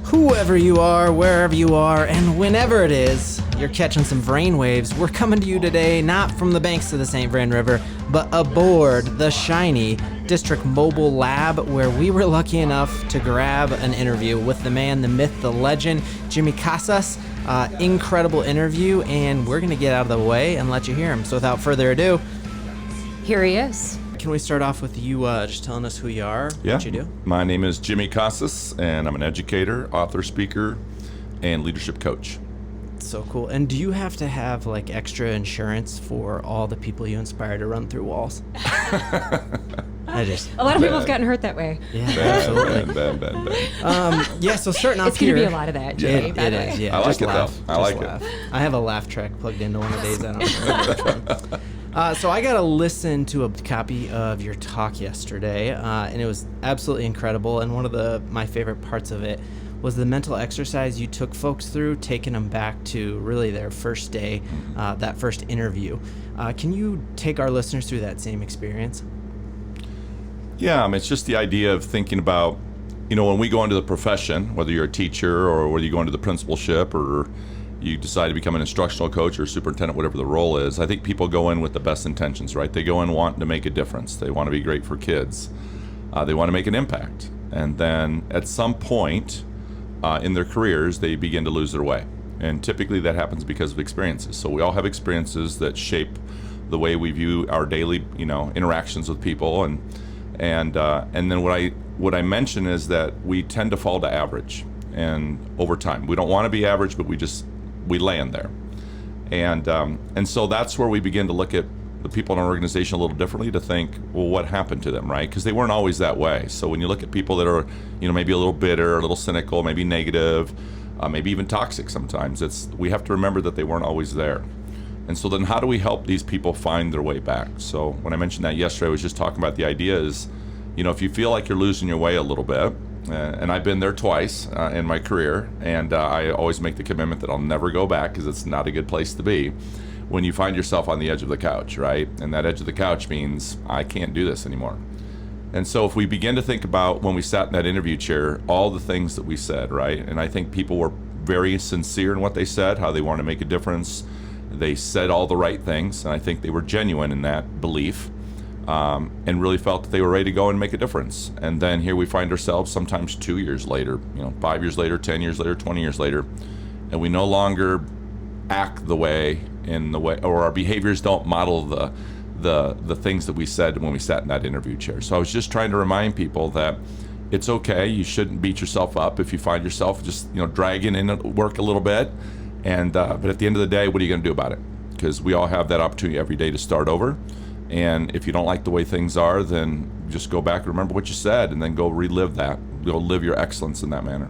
Whoever you are, wherever you are, and whenever it is, you're catching some Vrain Waves. We're coming to you today, not from the banks of the St. Vrain River, but aboard the shiny District Mobile Lab, where we were lucky enough to grab an interview with the man, the myth, the legend, Jimmy Casas. Incredible interview, and we're going to get out of the way and let you hear him. So without further ado, here he is. Can we start off with you just telling us who you are, what you do? My name is Jimmy Casas, and I'm an educator, author, speaker, and leadership coach. So cool. And do you have to have like extra insurance for all the people you inspire to run through walls? A lot of people have gotten hurt that way. Yeah, absolutely. Bad. So starting off it's here. going to be a lot of that, Jimmy. It is, yeah. I like Just it, laugh. though. I like laugh. it. I have a laugh track plugged into one of these. I don't know which one. So I got to listen to a copy of your talk yesterday, and it was absolutely incredible. And one of my favorite parts of it was the mental exercise you took folks through, taking them back to really their first day, that first interview. Can you take our listeners through that same experience? Yeah, it's just the idea of thinking about, when we go into the profession, whether you're a teacher or whether you go into the principalship or you decide to become an instructional coach or superintendent, whatever the role is, I think people go in with the best intentions, right? They go in wanting to make a difference. They want to be great for kids. They want to make an impact. And then at some point in their careers, they begin to lose their way. And typically that happens because of experiences. So we all have experiences that shape the way we view our daily, interactions with people. And then what I mention is that we tend to fall to average, and over time we don't want to be average, but we land there, and so that's where we begin to look at the people in our organization a little differently, to think, well, what happened to them, right? Because they weren't always that way. So when you look at people that are maybe a little bitter, a little cynical, maybe negative, maybe even toxic sometimes, we have to remember that they weren't always there. And so then how do we help these people find their way back? So when I mentioned that yesterday, I was just talking about the idea is, if you feel like you're losing your way a little bit, and I've been there twice in my career, and I always make the commitment that I'll never go back because it's not a good place to be, when you find yourself on the edge of the couch, right? And that edge of the couch means, I can't do this anymore. And so if we begin to think about when we sat in that interview chair, all the things that we said, right? And I think people were very sincere in what they said, how they want to make a difference. They said all the right things, and I think they were genuine in that belief, and really felt that they were ready to go and make a difference. And then here we find ourselves sometimes 2 years later, 5 years later, 10 years later, 20 years later, and we no longer act the way, or our behaviors don't model the things that we said when we sat in that interview chair. So I was just trying to remind people that it's okay. You shouldn't beat yourself up if you find yourself just dragging in at work a little bit. And but at the end of the day, what are you going to do about it? Because we all have that opportunity every day to start over. And if you don't like the way things are, then just go back and remember what you said, and then go relive that. Go live your excellence in that manner.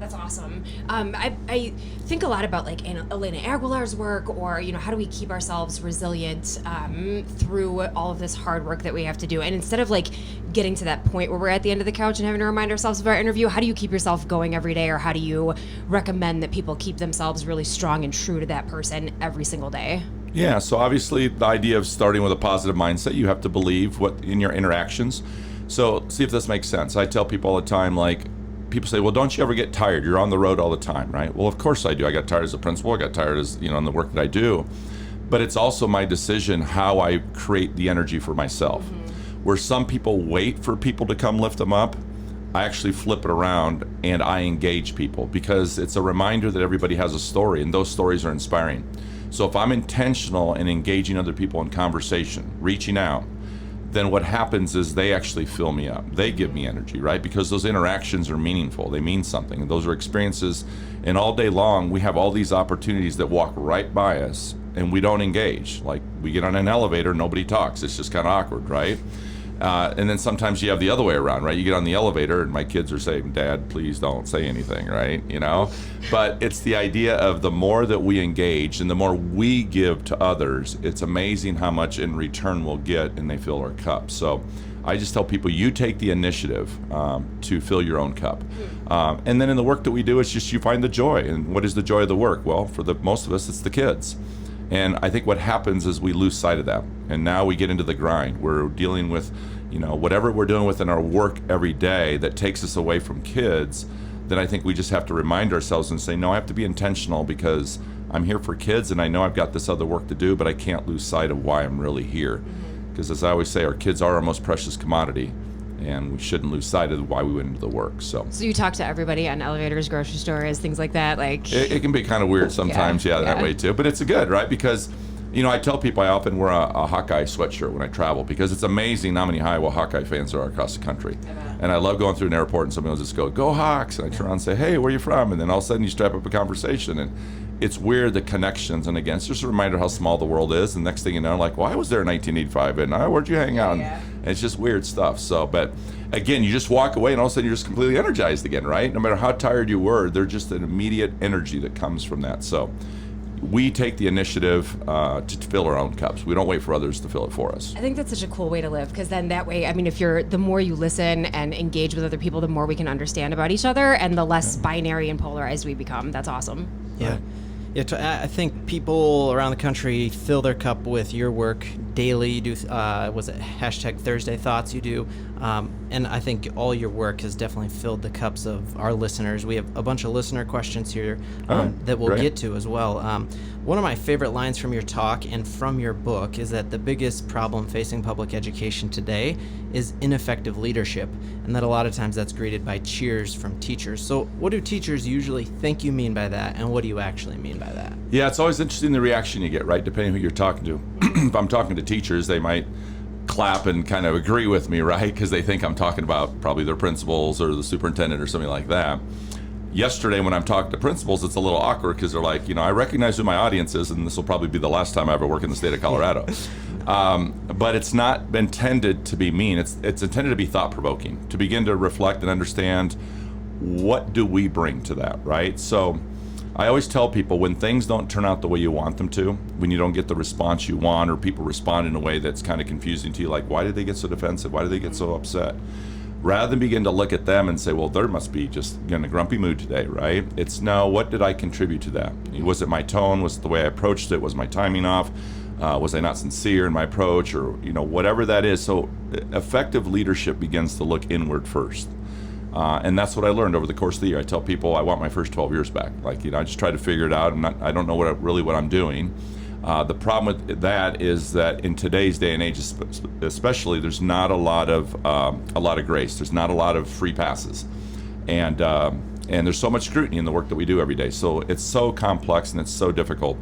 That's awesome. I think a lot about like Elena Aguilar's work, or how do we keep ourselves resilient through all of this hard work that we have to do. And instead of like getting to that point where we're at the end of the couch and having to remind ourselves of our interview, how do you keep yourself going every day, or how do you recommend that people keep themselves really strong and true to that person every single day? Yeah, so obviously the idea of starting with a positive mindset, you have to believe what in your interactions. So see if this makes sense. I tell people all the time, like, people say, well, don't you ever get tired? You're on the road all the time, right? Well, of course I do. I got tired as a principal. I got tired as, in the work that I do. But it's also my decision how I create the energy for myself. Mm-hmm. Where some people wait for people to come lift them up, I actually flip it around and I engage people, because it's a reminder that everybody has a story, and those stories are inspiring. So if I'm intentional in engaging other people in conversation, reaching out, then what happens is they actually fill me up. They give me energy, right? Because those interactions are meaningful. They mean something. Those are experiences. And all day long, we have all these opportunities that walk right by us, and we don't engage. Like, we get on an elevator, nobody talks. It's just kind of awkward, right? And then sometimes you have the other way around, right? You get on the elevator and my kids are saying, Dad, please don't say anything, right? But it's the idea of the more that we engage and the more we give to others, it's amazing how much in return we'll get, and they fill our cup. So I just tell people, you take the initiative to fill your own cup. And then in the work that we do, it's just you find the joy. And what is the joy of the work? Well, for most of us, it's the kids. And I think what happens is we lose sight of that. And now we get into the grind. We're dealing with, whatever we're doing within our work every day that takes us away from kids. then I think we just have to remind ourselves and say, no, I have to be intentional because I'm here for kids and I know I've got this other work to do, but I can't lose sight of why I'm really here. Because as I always say, our kids are our most precious commodity, and we shouldn't lose sight of why we went into the work. So you talk to everybody on elevators, grocery stores, things like that? Like it can be kind of weird sometimes, that way too. But it's good, right? Because I tell people I often wear a Hawkeye sweatshirt when I travel because it's amazing how many Iowa Hawkeye fans there are across the country. And I love going through an airport and somebody will just go Hawks, and I turn around and say, hey, where are you from? And then all of a sudden you strap up a conversation, and it's weird, the connections. And again, it's just a reminder how small the world is. And next thing you know, like, well, I was there in 1985, and where'd you hang out? And it's just weird stuff. So, but again, you just walk away and all of a sudden you're just completely energized again, right? No matter how tired you were, there's just an immediate energy that comes from that. So we take the initiative to fill our own cups. We don't wait for others to fill it for us. I think that's such a cool way to live, because then that way, I mean, the more you listen and engage with other people, the more we can understand about each other, and the less binary and polarized we become. That's awesome. Yeah. I think people around the country fill their cup with your work daily. You do, was it #Thursday Thoughts you do? And I think all your work has definitely filled the cups of our listeners. We have a bunch of listener questions here that we'll get to as well. One of my favorite lines from your talk and from your book is that the biggest problem facing public education today is ineffective leadership, and that a lot of times that's greeted by cheers from teachers. So what do teachers usually think you mean by that, and what do you actually mean by that? Yeah, it's always interesting the reaction you get, right, depending on who you're talking to. If I'm talking to teachers, they might clap and kind of agree with me, right, because they think I'm talking about probably their principals or the superintendent or something like that. Yesterday, when I'm talking to principals, it's a little awkward because they're like, I recognize who my audience is, and this will probably be the last time I ever work in the state of Colorado. But it's not intended to be mean. It's intended to be thought-provoking, to begin to reflect and understand what do we bring to that, right? So I always tell people when things don't turn out the way you want them to, when you don't get the response you want, or people respond in a way that's kind of confusing to you, like, why did they get so defensive? Why did they get so upset? Rather than begin to look at them and say, well, there must be just in a grumpy mood today, right? It's no, what did I contribute to that? Was it my tone? Was it the way I approached it? Was my timing off? Was I not sincere in my approach? Or, whatever that is. So effective leadership begins to look inward first. And that's what I learned over the course of the year. I tell people I want my first 12 years back. Like, I just try to figure it out. I don't know what I'm doing. The problem with that is that in today's day and age, especially, there's not a lot of grace. There's not a lot of free passes, and there's so much scrutiny in the work that we do every day. So it's so complex and it's so difficult.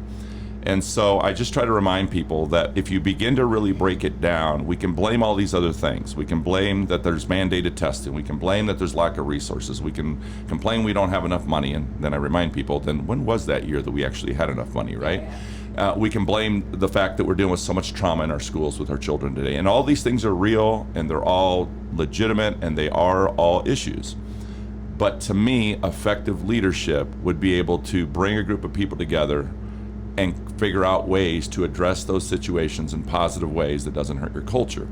And so I just try to remind people that if you begin to really break it down, we can blame all these other things. We can blame that there's mandated testing. We can blame that there's lack of resources. We can complain we don't have enough money. And then I remind people, then when was that year that we actually had enough money, right? We can blame the fact that we're dealing with so much trauma in our schools with our children today. And all these things are real, and they're all legitimate, and they are all issues. But to me, effective leadership would be able to bring a group of people together and figure out ways to address those situations in positive ways that doesn't hurt your culture.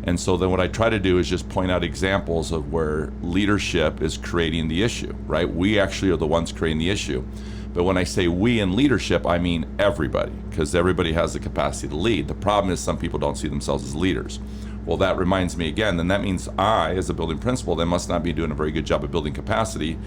And so then what I try to do is just point out examples of where leadership is creating the issue, right? We actually are the ones creating the issue. But when I say we in leadership, I mean everybody, because everybody has the capacity to lead. The problem is some people don't see themselves as leaders. Well, that reminds me again, then that means I, as a building principal, then must not be doing a very good job of building capacity.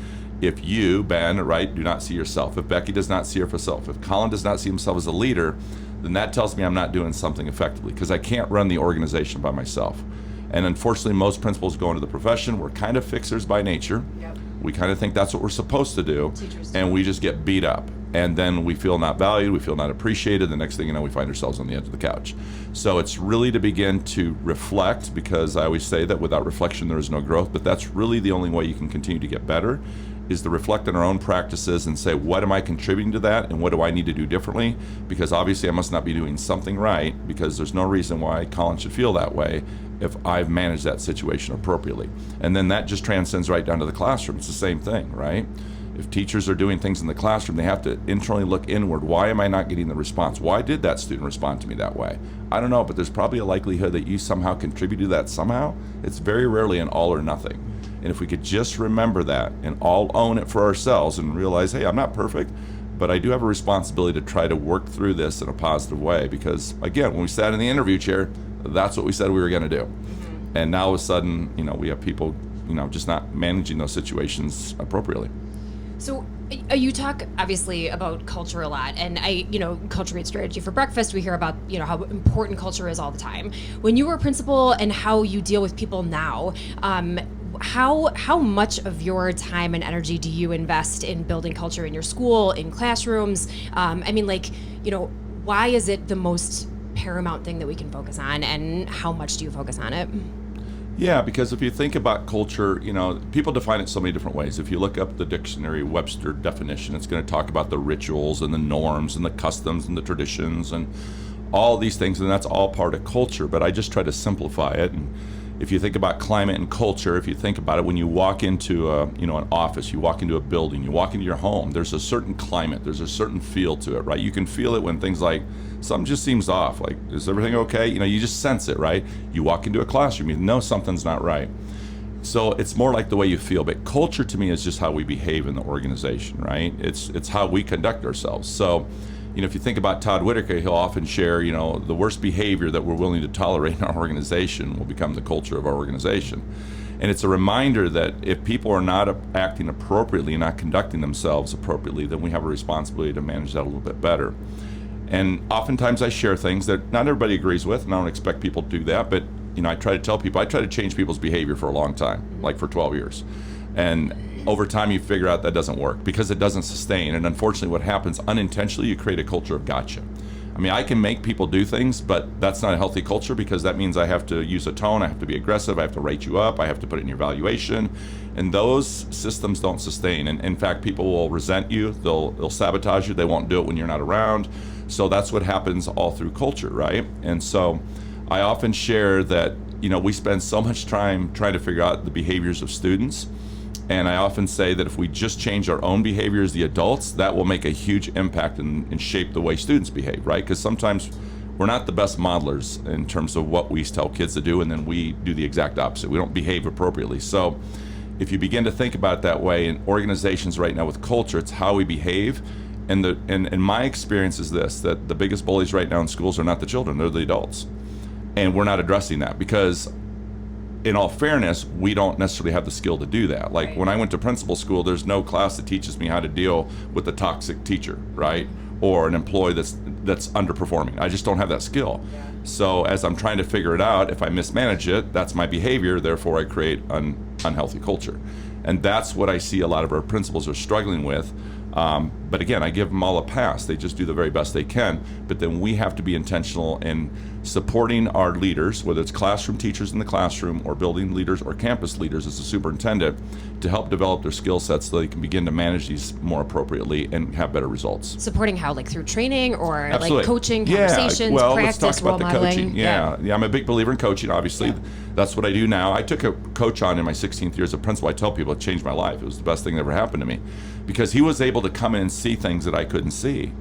If you, Ben, right, do not see yourself, if Becky does not see herself, if Colin does not see himself as a leader, then that tells me I'm not doing something effectively, because I can't run the organization by myself. And unfortunately, most principals go into the profession, we're kind of fixers by nature. Yep. We kind of think that's what we're supposed to do, and we just get beat up. And then we feel not valued, we feel not appreciated. The next thing you know, we find ourselves on the edge of the couch. So it's really to begin to reflect, because I always say that without reflection, there is no growth, but that's really the only way you can continue to get better, is to reflect on our own practices and say, what am I contributing to that, and what do I need to do differently? Because obviously I must not be doing something right, because there's no reason why Colin should feel that way if I've managed that situation appropriately. And then that just transcends right down to the classroom. It's the same thing, right? If teachers are doing things in the classroom, they have to internally look inward. Why am I not getting the response? Why did that student respond to me that way? I don't know, but there's probably a likelihood that you somehow contributed to that somehow. It's very rarely an all or nothing. And if we could just remember that and all own it for ourselves and realize, hey, I'm not perfect, but I do have a responsibility to try to work through this in a positive way. Because again, when we sat in the interview chair, that's what we said we were going to do. And now all of a sudden, we have people just not managing those situations appropriately. So you talk obviously about culture a lot, and Culture Meets Strategy for breakfast. We hear about, how important culture is all the time. When you were a principal and how you deal with people now, how much of your time and energy do you invest in building culture in your school, in classrooms? Why is it the most paramount thing that we can focus on, and how much do you focus on it? Yeah, because if you think about culture, people define it so many different ways. If you look up the dictionary Webster definition, it's going to talk about the rituals and the norms and the customs and the traditions and all these things, and that's all part of culture. But I just try to simplify it. And if you think about climate and culture, if you think about it, when you walk into an office, you walk into a building, you walk into your home, there's a certain climate, there's a certain feel to it, right? You can feel it when things like something just seems off, like, is everything okay? You just sense it, right? You walk into a classroom, you know something's not right. So it's more like the way you feel, but culture to me is just how we behave in the organization, right? It's how we conduct ourselves. So, if you think about Todd Whitaker, he'll often share, the worst behavior that we're willing to tolerate in our organization will become the culture of our organization. And it's a reminder that if people are not acting appropriately and not conducting themselves appropriately, then we have a responsibility to manage that a little bit better. And oftentimes I share things that not everybody agrees with, and I don't expect people to do that, but I try to tell people, I try to change people's behavior for a long time, like for 12 years. And over time you figure out that doesn't work because it doesn't sustain. And unfortunately what happens unintentionally, you create a culture of gotcha. I can make people do things, but that's not a healthy culture because that means I have to use a tone, I have to be aggressive, I have to rate you up, I have to put it in your valuation. And those systems don't sustain. And in fact, people will resent you, they'll sabotage you, they won't do it when you're not around. So that's what happens all through culture, right? And so I often share that, we spend so much time trying to figure out the behaviors of students. And I often say that if we just change our own behavior as the adults, that will make a huge impact and shape the way students behave, right? Because sometimes we're not the best modelers in terms of what we tell kids to do, and then we do the exact opposite. We don't behave appropriately. So if you begin to think about it that way in organizations right now with culture, it's how we behave. And my experience is this, that the biggest bullies right now in schools are not the children, they're the adults. And we're not addressing that because in all fairness, we don't necessarily have the skill to do that. Like when I went to principal school, there's no class that teaches me how to deal with a toxic teacher, right? Or an employee that's underperforming. I just don't have that skill. Yeah. So as I'm trying to figure it out, if I mismanage it, that's my behavior, therefore I create an unhealthy culture. And that's what I see a lot of our principals are struggling with. But again, I give them all a pass. They just do the very best they can. But then we have to be intentional in supporting our leaders, whether it's classroom teachers in the classroom or building leaders or campus leaders as a superintendent, to help develop their skill sets so they can begin to manage these more appropriately and have better results. Supporting how, like through training or Absolutely. Like coaching, conversations, practice, let's talk about the modeling. coaching. Yeah, I'm a big believer in coaching, obviously. Yeah. That's what I do now. I took a coach on in my 16th year as a principal. I tell people it changed my life. It was the best thing that ever happened to me because he was able to come in and see things that I couldn't see.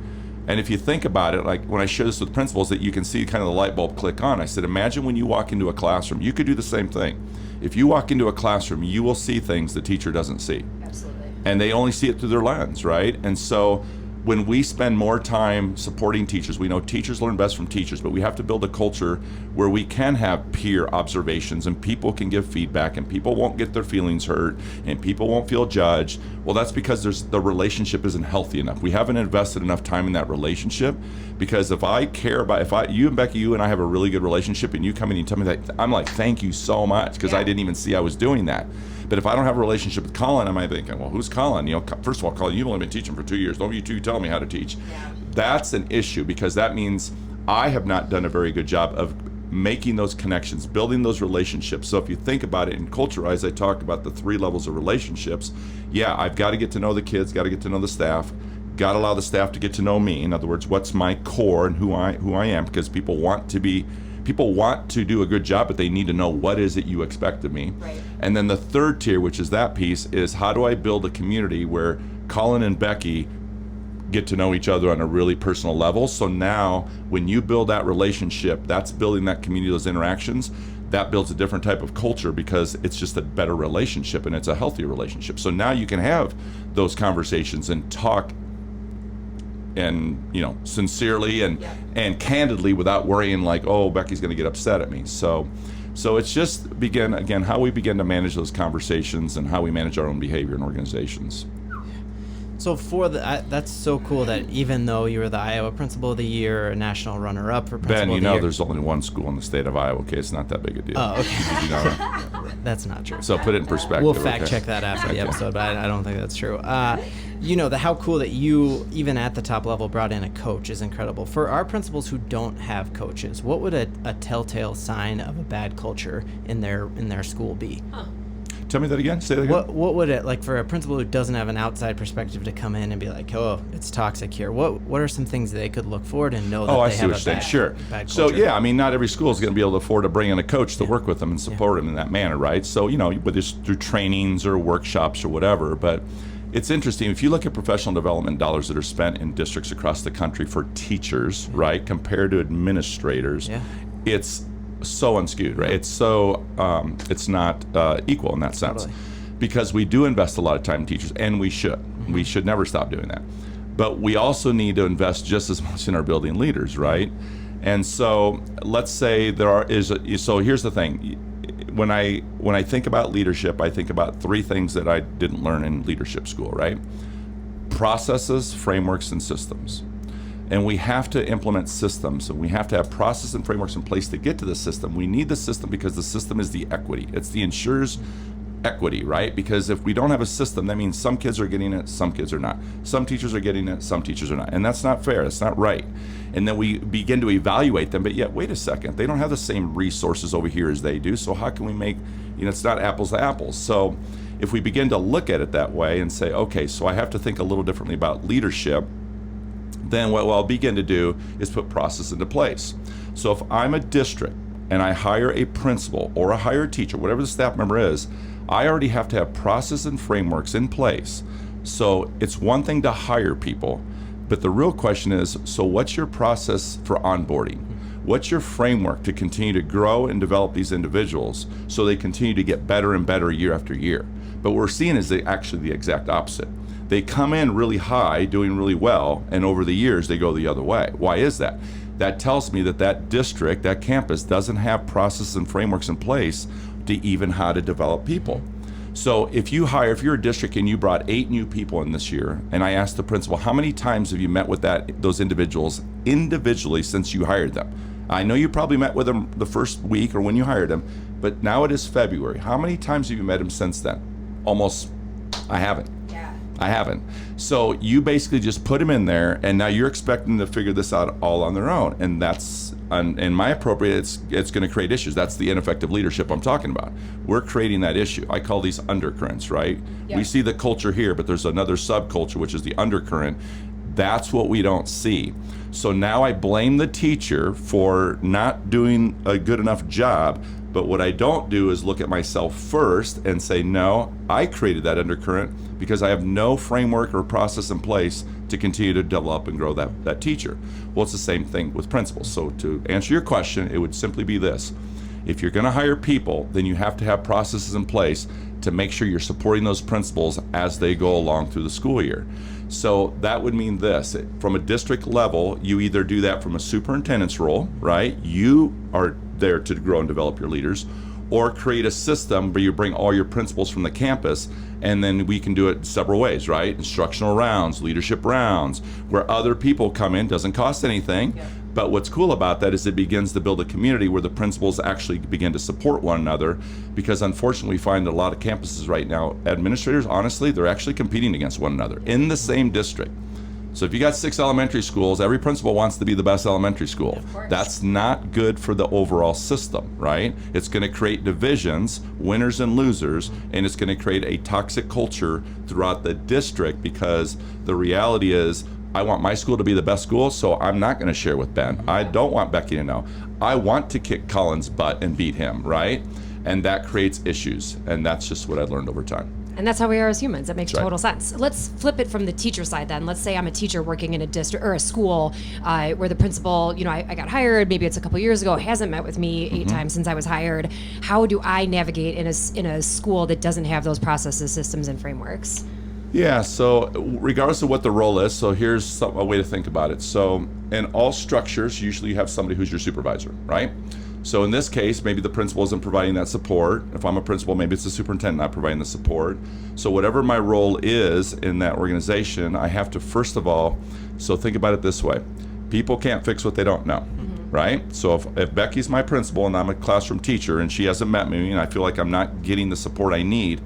And if you think about it, like when I share this with principals, that you can see kind of the light bulb click on. I said, imagine when you walk into a classroom, you could do the same thing. If you walk into a classroom, you will see things the teacher doesn't see. Absolutely. And they only see it through their lens, right? And so when we spend more time supporting teachers, we know teachers learn best from teachers, but we have to build a culture where we can have peer observations and people can give feedback and people won't get their feelings hurt and people won't feel judged. Well, that's because the relationship isn't healthy enough. We haven't invested enough time in that relationship, because if I care about, you and Becky, you and I have a really good relationship and you come in and tell me that, I'm like, thank you so much, because I didn't even see I was doing that. But if I don't have a relationship with Colin, I might be thinking, well, who's Colin? First of all, Colin, you've only been teaching for 2 years. Don't you two tell me how to teach? Yeah. That's an issue, because that means I have not done a very good job of making those connections, building those relationships. So if you think about it in Culturize, I talk about the 3 levels of relationships. Yeah, I've got to get to know the kids, got to get to know the staff, got to allow the staff to get to know me. In other words, what's my core and who I am, because people want to do a good job, but they need to know what is it you expect of me. Right. And then the third tier, which is that piece, is how do I build a community where Colin and Becky get to know each other on a really personal level. So now when you build that relationship, that's building that community, those interactions, that builds a different type of culture, because it's just a better relationship and it's a healthier relationship. So now you can have those conversations and talk and sincerely and candidly, without worrying like, oh, Becky's going to get upset at me. So So it's just again how we begin to manage those conversations and how we manage our own behavior in organizations. So that's so cool that even though you were the Iowa Principal of the Year, a national runner-up for Principal Ben, of the Year. there's only one school in the state of Iowa. Okay, it's not that big a deal. Oh, okay. Did you know that? That's not true. So put it in perspective. We'll fact okay? check that after the episode, but I don't think that's true. How cool that you, even at the top level, brought in a coach is incredible. For our principals who don't have coaches, what would a telltale sign of a bad culture in their school be? Tell me that again. Say that again. What would it, like for a principal who doesn't have an outside perspective to come in and be like, oh, it's toxic here. What are some things that they could look for and know that I they see have what a you're saying. Sure. bad So culture? yeah, I mean, not every school is going to be able to afford to bring in a coach to work with them and support them in that manner, right? So whether it's through trainings or workshops or whatever, but it's interesting. If you look at professional development dollars that are spent in districts across the country for teachers, right, compared to administrators, it's so unskewed, right? It's so it's not equal in that sense. Totally. Because we do invest a lot of time in teachers, and we should. We should never stop doing that. But we also need to invest just as much in our building leaders, right? And so let's say so here's the thing. When I think about leadership, I think about three things that I didn't learn in leadership school, right? Processes, frameworks, and systems. And we have to implement systems, and we have to have processes and frameworks in place to get to the system. We need the system because the system is the equity. It's the ensures equity, right? Because if we don't have a system, that means some kids are getting it, some kids are not. Some teachers are getting it, some teachers are not. And that's not fair. That's not right. And then we begin to evaluate them, but yet, wait a second, they don't have the same resources over here as they do. So how can we make, it's not apples to apples. So if we begin to look at it that way and say, okay, so I have to think a little differently about leadership, then what I'll begin to do is put process into place. So if I'm a district and I hire a principal or I hire a teacher, whatever the staff member is, I already have to have process and frameworks in place. So it's one thing to hire people, but the real question is, so what's your process for onboarding? What's your framework to continue to grow and develop these individuals so they continue to get better and better year after year? But what we're seeing is actually the exact opposite. They come in really high, doing really well, and over the years they go the other way. Why is that? That tells me that district, that campus, doesn't have processes and frameworks in place to even how to develop people. So if you're a district and you brought 8 new people in this year, and I asked the principal, how many times have you met with those individuals individually since you hired them? I know you probably met with them the first week or when you hired them, but now it is February. How many times have you met them since then? I haven't. I haven't. So you basically just put them in there, and now you're expecting to figure this out all on their own. And that's, in my appropriate, it's going to create issues. That's the ineffective leadership I'm talking about. We're creating that issue. I call these undercurrents, right? Yeah. We see the culture here, but there's another subculture, which is the undercurrent. That's what we don't see. So now I blame the teacher for not doing a good enough job. But what I don't do is look at myself first and say, no, I created that undercurrent because I have no framework or process in place to continue to develop and grow that teacher. Well, it's the same thing with principals. So to answer your question, it would simply be this. If you're going to hire people, then you have to have processes in place to make sure you're supporting those principals as they go along through the school year. So that would mean this. From a district level, you either do that from a superintendent's role, right? You are there to grow and develop your leaders, or create a system where you bring all your principals from the campus, and then we can do it several ways, right? Instructional rounds, leadership rounds, where other people come in, doesn't cost anything. Yeah. But what's cool about that is it begins to build a community where the principals actually begin to support one another, because unfortunately we find that a lot of campuses right now, administrators, honestly, they're actually competing against one another in the same district. So if you got 6 elementary schools, every principal wants to be the best elementary school. That's not good for the overall system, right? It's going to create divisions, winners and losers, and it's going to create a toxic culture throughout the district, because the reality is, I want my school to be the best school, so I'm not going to share with Ben. I don't want Becky to know. I want to kick Colin's butt and beat him, right? And that creates issues, and that's just what I learned over time. And that's how we are as humans. That makes total sense. Let's flip it from the teacher side then. Let's say I'm a teacher working in a district or a school where the principal, I got hired, maybe it's a couple years ago, hasn't met with me 8 times since I was hired. How do I navigate in a school that doesn't have those processes, systems, and frameworks? Yeah, so regardless of what the role is, so here's a way to think about it. So in all structures, usually you have somebody who's your supervisor, right? So in this case, maybe the principal isn't providing that support. If I'm a principal, maybe it's the superintendent not providing the support. So whatever my role is in that organization, I have to, first of all, so think about it this way. People can't fix what they don't know, right? So if Becky's my principal and I'm a classroom teacher and she hasn't met me and I feel like I'm not getting the support I need,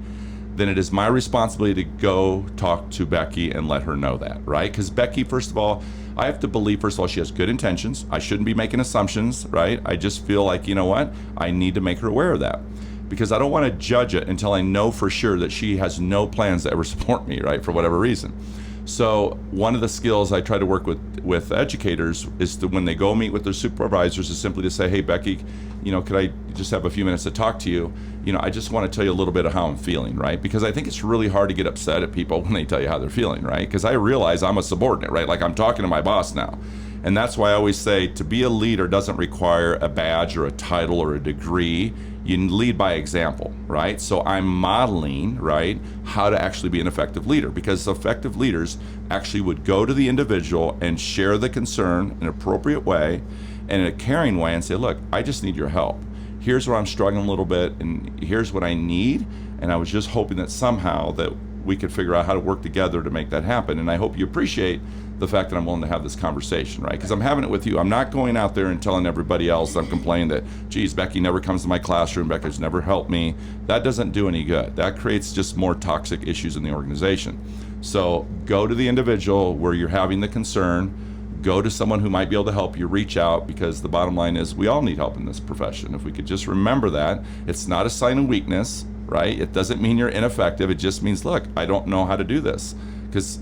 then it is my responsibility to go talk to Becky and let her know that, right? Because Becky, first of all, I have to believe, first of all, she has good intentions. I shouldn't be making assumptions, right? I just feel like, you know what? I need to make her aware of that because I don't want to judge it until I know for sure that she has no plans to ever support me, right? For whatever reason. So one of the skills I try to work with educators is to, when they go meet with their supervisors, is simply to say, hey, Becky, could I just have a few minutes to talk to you? I just want to tell you a little bit of how I'm feeling, right? Because I think it's really hard to get upset at people when they tell you how they're feeling, right? Because I realize I'm a subordinate, right? Like I'm talking to my boss now. And that's why I always say to be a leader doesn't require a badge or a title or a degree. You lead by example, right? So I'm modeling, right, how to actually be an effective leader, because effective leaders actually would go to the individual and share the concern in an appropriate way and in a caring way and say, look, I just need your help. Here's where I'm struggling a little bit and here's what I need. And I was just hoping that somehow that we could figure out how to work together to make that happen. And I hope you appreciate the fact that I'm willing to have this conversation, right? Because I'm having it with you. I'm not going out there and telling everybody else I'm complaining that, geez, Becky never comes to my classroom, Becky's never helped me. That doesn't do any good. That creates just more toxic issues in the organization. So go to the individual where you're having the concern, go to someone who might be able to help you, reach out, because the bottom line is we all need help in this profession. If we could just remember that, it's not a sign of weakness, right? It doesn't mean you're ineffective. It just means, look, I don't know how to do this. Because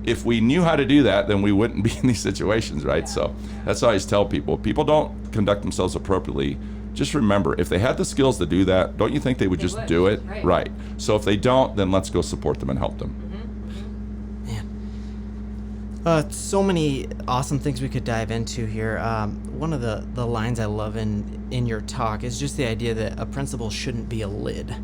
if we knew how to do that, then we wouldn't be in these situations, right? So that's what I always tell people. If people don't conduct themselves appropriately, just remember, if they had the skills to do that, don't you think they would just do it? Right. So if they don't, then let's go support them and help them. So many awesome things we could dive into here. One of the lines I love in your talk is just the idea that a principal shouldn't be a lid.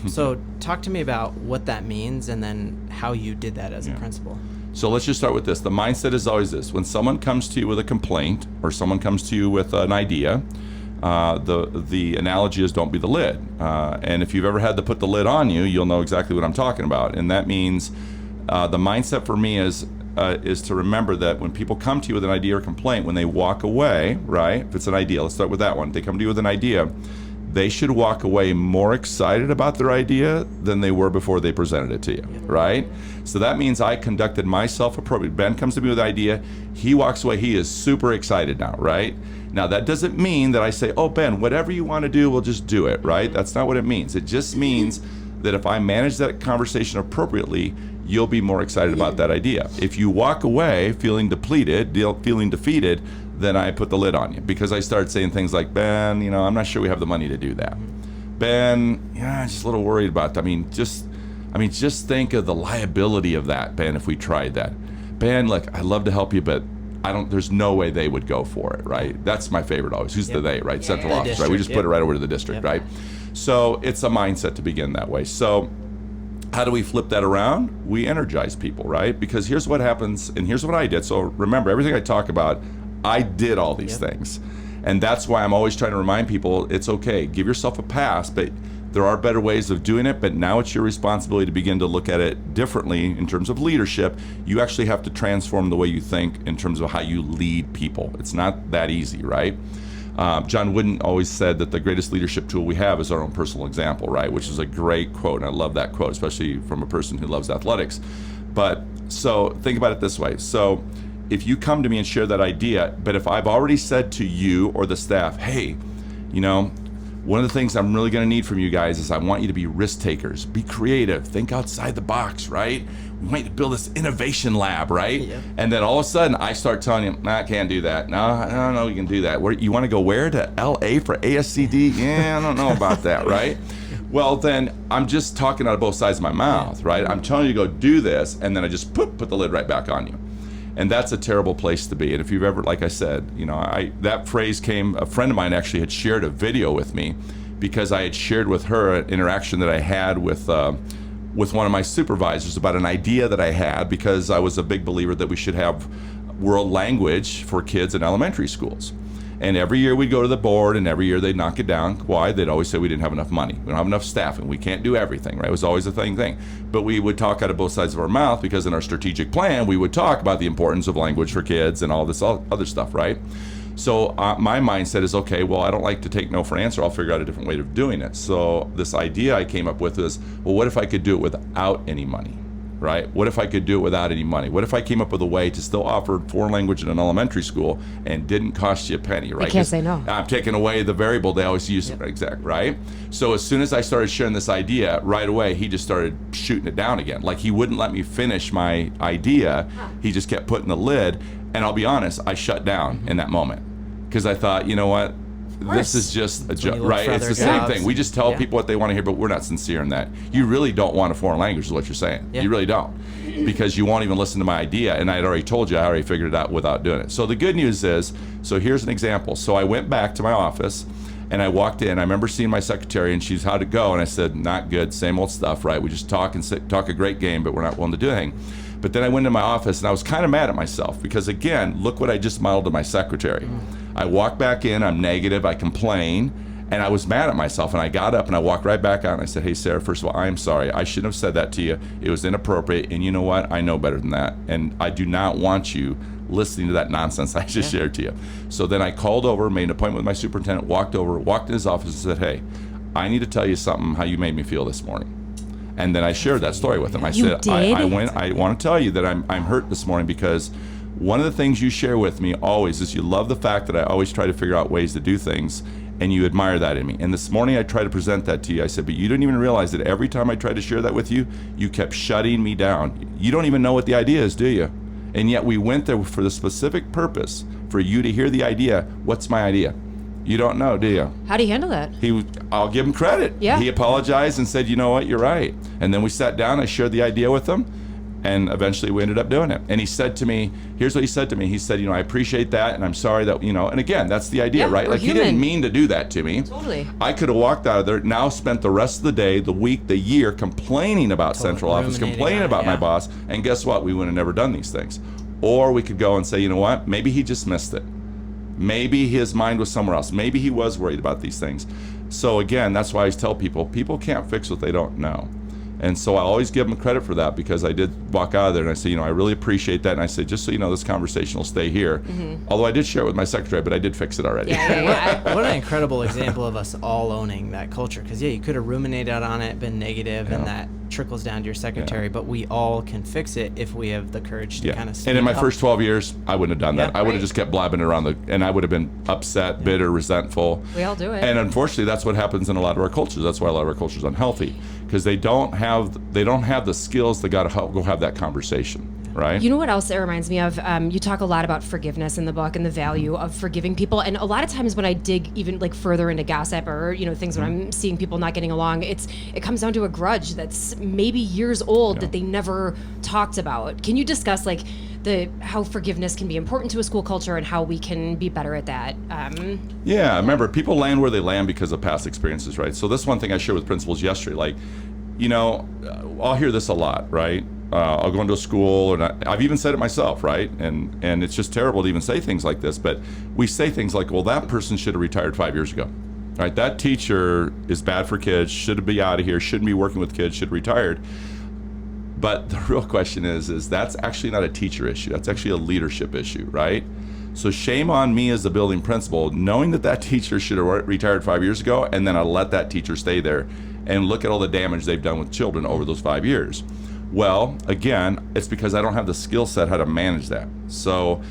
So talk to me about what that means and then how you did that as a principal. So let's just start with this. The mindset is always this. When someone comes to you with a complaint or someone comes to you with an idea, the analogy is don't be the lid. And if you've ever had to put the lid on you, you'll know exactly what I'm talking about. And that means the mindset for me is to remember that when people come to you with an idea or complaint, when they walk away, right? If it's an idea, let's start with that one. They come to you with an idea, they should walk away more excited about their idea than they were before they presented it to you, right? So that means I conducted myself appropriately. Ben comes to me with an idea, he walks away, he is super excited now, right? Now that doesn't mean that I say, oh Ben, whatever you want to do, we'll just do it, right? That's not what it means. It just means that if I manage that conversation appropriately, you'll be more excited about that idea. If you walk away feeling depleted, feeling defeated, then I put the lid on you because I start saying things like, Ben, I'm not sure we have the money to do that. Ben, I'm just a little worried about that. Just think of the liability of that, Ben, if we tried that. Ben, look, I'd love to help you, but there's no way they would go for it, right? That's my favorite always. Who's the they, right? Central office, right? We just put it right over to the district, right? So it's a mindset to begin that way. So how do we flip that around? We energize people, right? Because here's what happens, and here's what I did. So remember, everything I talk about, I did all these things. And that's why I'm always trying to remind people, it's okay. Give yourself a pass, but there are better ways of doing it. But now it's your responsibility to begin to look at it differently in terms of leadership. You actually have to transform the way you think in terms of how you lead people. It's not that easy, right? John Wooden always said that the greatest leadership tool we have is our own personal example, right? Which is a great quote, and I love that quote, especially from a person who loves athletics. But so think about it this way. So if you come to me and share that idea, but if I've already said to you or the staff, hey, one of the things I'm really going to need from you guys is I want you to be risk takers, be creative, think outside the box, right? We want you to build this innovation lab, right? Yeah. And then all of a sudden I start telling you, I can't do that. No, you can do that. You want to go where? To LA for ASCD? Yeah, I don't know about that, right? Well, then I'm just talking out of both sides of my mouth, right? I'm telling you to go do this, and then I just put the lid right back on you. And that's a terrible place to be. And if you've ever, like I said, that phrase a friend of mine actually had shared a video with me because I had shared with her an interaction that I had with one of my supervisors about an idea that I had, because I was a big believer that we should have world language for kids in elementary schools. And every year we'd go to the board, and every year they'd knock it down. Why? They'd always say we didn't have enough money. We don't have enough staff, and we can't do everything, right? It was always a thing. But we would talk out of both sides of our mouth, because in our strategic plan, we would talk about the importance of language for kids and all this other stuff, right? So my mindset is, okay, well, I don't like to take no for an answer. I'll figure out a different way of doing it. So this idea I came up with is, well, what if I could do it without any money? Right? What if I could do it without any money? What if I came up with a way to still offer foreign language in an elementary school and didn't cost you a penny, right? You can't say no. I'm taking away the variable they always use, exact, right? So as soon as I started sharing this idea, right away, he just started shooting it down again. Like, he wouldn't let me finish my idea. He just kept putting the lid. And I'll be honest, I shut down in that moment, because I thought, you know what? This is just a joke, right? It's the same thing. We just tell people what they want to hear, but we're not sincere in that. You really don't want a foreign language, is what you're saying. You really don't, because you won't even listen to my idea. And I had already told you, I already figured it out without doing it. So the good news is, so here's an example. So I went back to my office, and I walked in. I remember seeing my secretary, and she's, how'd it go? And I said, not good, same old stuff, right? We just talk a great game, but we're not willing to do anything. But then I went into my office, and I was kind of mad at myself, because again, look what I just modeled to my secretary. I walk back in, I'm negative, I complain, and I was mad at myself. And I got up and I walked right back out, and I said, hey, Sarah, first of all, I'm sorry. I shouldn't have said that to you. It was inappropriate, and you know what? I know better than that. And I do not want you listening to that nonsense I just shared to you. So then I called over, made an appointment with my superintendent, walked in his office and said, hey, I need to tell you something, how you made me feel this morning. And then I shared that story with him. I said, I want to tell you that I'm hurt this morning, because one of the things you share with me always is you love the fact that I always try to figure out ways to do things, and you admire that in me. And this morning I tried to present that to you. I said, but you didn't even realize that every time I tried to share that with you, you kept shutting me down. You don't even know what the idea is, do you? And yet we went there for the specific purpose for you to hear the idea. What's my idea? You don't know, do you? How do you handle that? I'll give him credit. Yeah. He apologized and said, you know what, you're right. And then we sat down, I shared the idea with him, and eventually we ended up doing it. And he said to me, here's what he said to me. He said, I appreciate that, and I'm sorry that, and again, that's the idea, right? Like, he didn't mean to do that to me. Totally. I could have walked out of there, now spent the rest of the day, the week, the year complaining about central office, complaining about my boss, and guess what? We would have never done these things. Or we could go and say, you know what? Maybe he just missed it. Maybe his mind was somewhere else. Maybe he was worried about these things. So again, that's why I tell people can't fix what they don't know. And so I always give them credit for that, because I did walk out of there and I said, I really appreciate that. And I said, just so you know, this conversation will stay here. Although I did share it with my secretary, but I did fix it already. What an incredible example of us all owning that culture. Because, you could have ruminated on it, been negative, and that trickles down to your secretary, but we all can fix it if we have the courage to kind of speak And in my up. first 12 years, I wouldn't have done that. I would have just kept blabbing it around and I would have been upset, bitter, resentful. We all do it. And unfortunately, that's what happens in a lot of our cultures. That's why a lot of our culture is unhealthy, because they don't have the skills to go have that conversation. Right. You know what else it reminds me of? You talk a lot about forgiveness in the book and the value of forgiving people. And a lot of times when I dig even like further into gossip or things when I'm seeing people not getting along, it comes down to a grudge that's maybe years old that they never talked about. Can you discuss like how forgiveness can be important to a school culture and how we can be better at that? Remember, people land where they land because of past experiences, right? So this one thing I shared with principals yesterday, like, I'll hear this a lot, right? I'll go into a school, and I've even said it myself, right? And it's just terrible to even say things like this, but we say things like, well, that person should have retired 5 years ago, right? That teacher is bad for kids, should be out of here, shouldn't be working with kids, should have retired. But the real question is that's actually not a teacher issue. That's actually a leadership issue, right? So shame on me as the building principal, knowing that teacher should have retired 5 years ago, and then I let that teacher stay there and look at all the damage they've done with children over those 5 years. Well, again, it's because I don't have the skill set how to manage that. So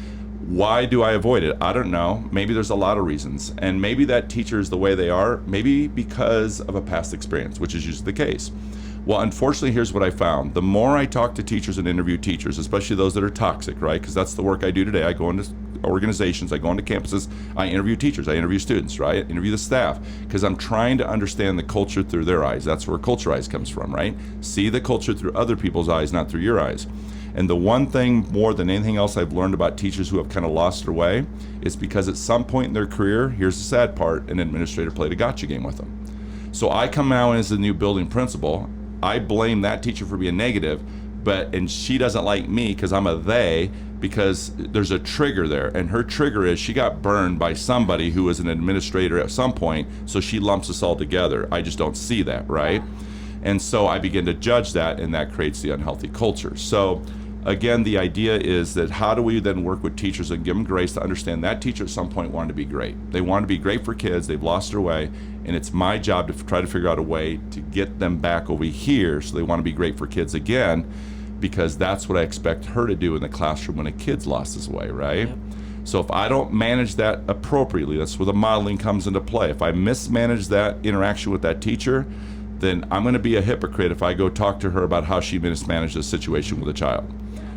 why do I avoid it? I don't know. Maybe there's a lot of reasons. And maybe that teacher is the way they are, maybe because of a past experience, which is usually the case. Well, unfortunately, here's what I found. The more I talk to teachers and interview teachers, especially those that are toxic, right? Because that's the work I do today. I go into organizations, I go into campuses, I interview teachers, I interview students, right? I interview the staff, because I'm trying to understand the culture through their eyes. That's where culture eyes comes from, right? See the culture through other people's eyes, not through your eyes. And the one thing more than anything else I've learned about teachers who have kind of lost their way is because at some point in their career, here's the sad part, an administrator played a gotcha game with them. So I come now in as the new building principal, I blame that teacher for being negative, and she doesn't like me because I'm a they, because there's a trigger there, and her trigger is she got burned by somebody who was an administrator at some point, so she lumps us all together. I just don't see that, right? And so I begin to judge that, and that creates the unhealthy culture. So again, the idea is that how do we then work with teachers and give them grace to understand that teacher at some point wanted to be great. They wanted to be great for kids, they've lost their way, and it's my job to try to figure out a way to get them back over here so they want to be great for kids again, because that's what I expect her to do in the classroom when a kid's lost his way, right? Yep. So if I don't manage that appropriately, that's where the modeling comes into play. If I mismanage that interaction with that teacher, then I'm going to be a hypocrite if I go talk to her about how she mismanaged a situation with a child.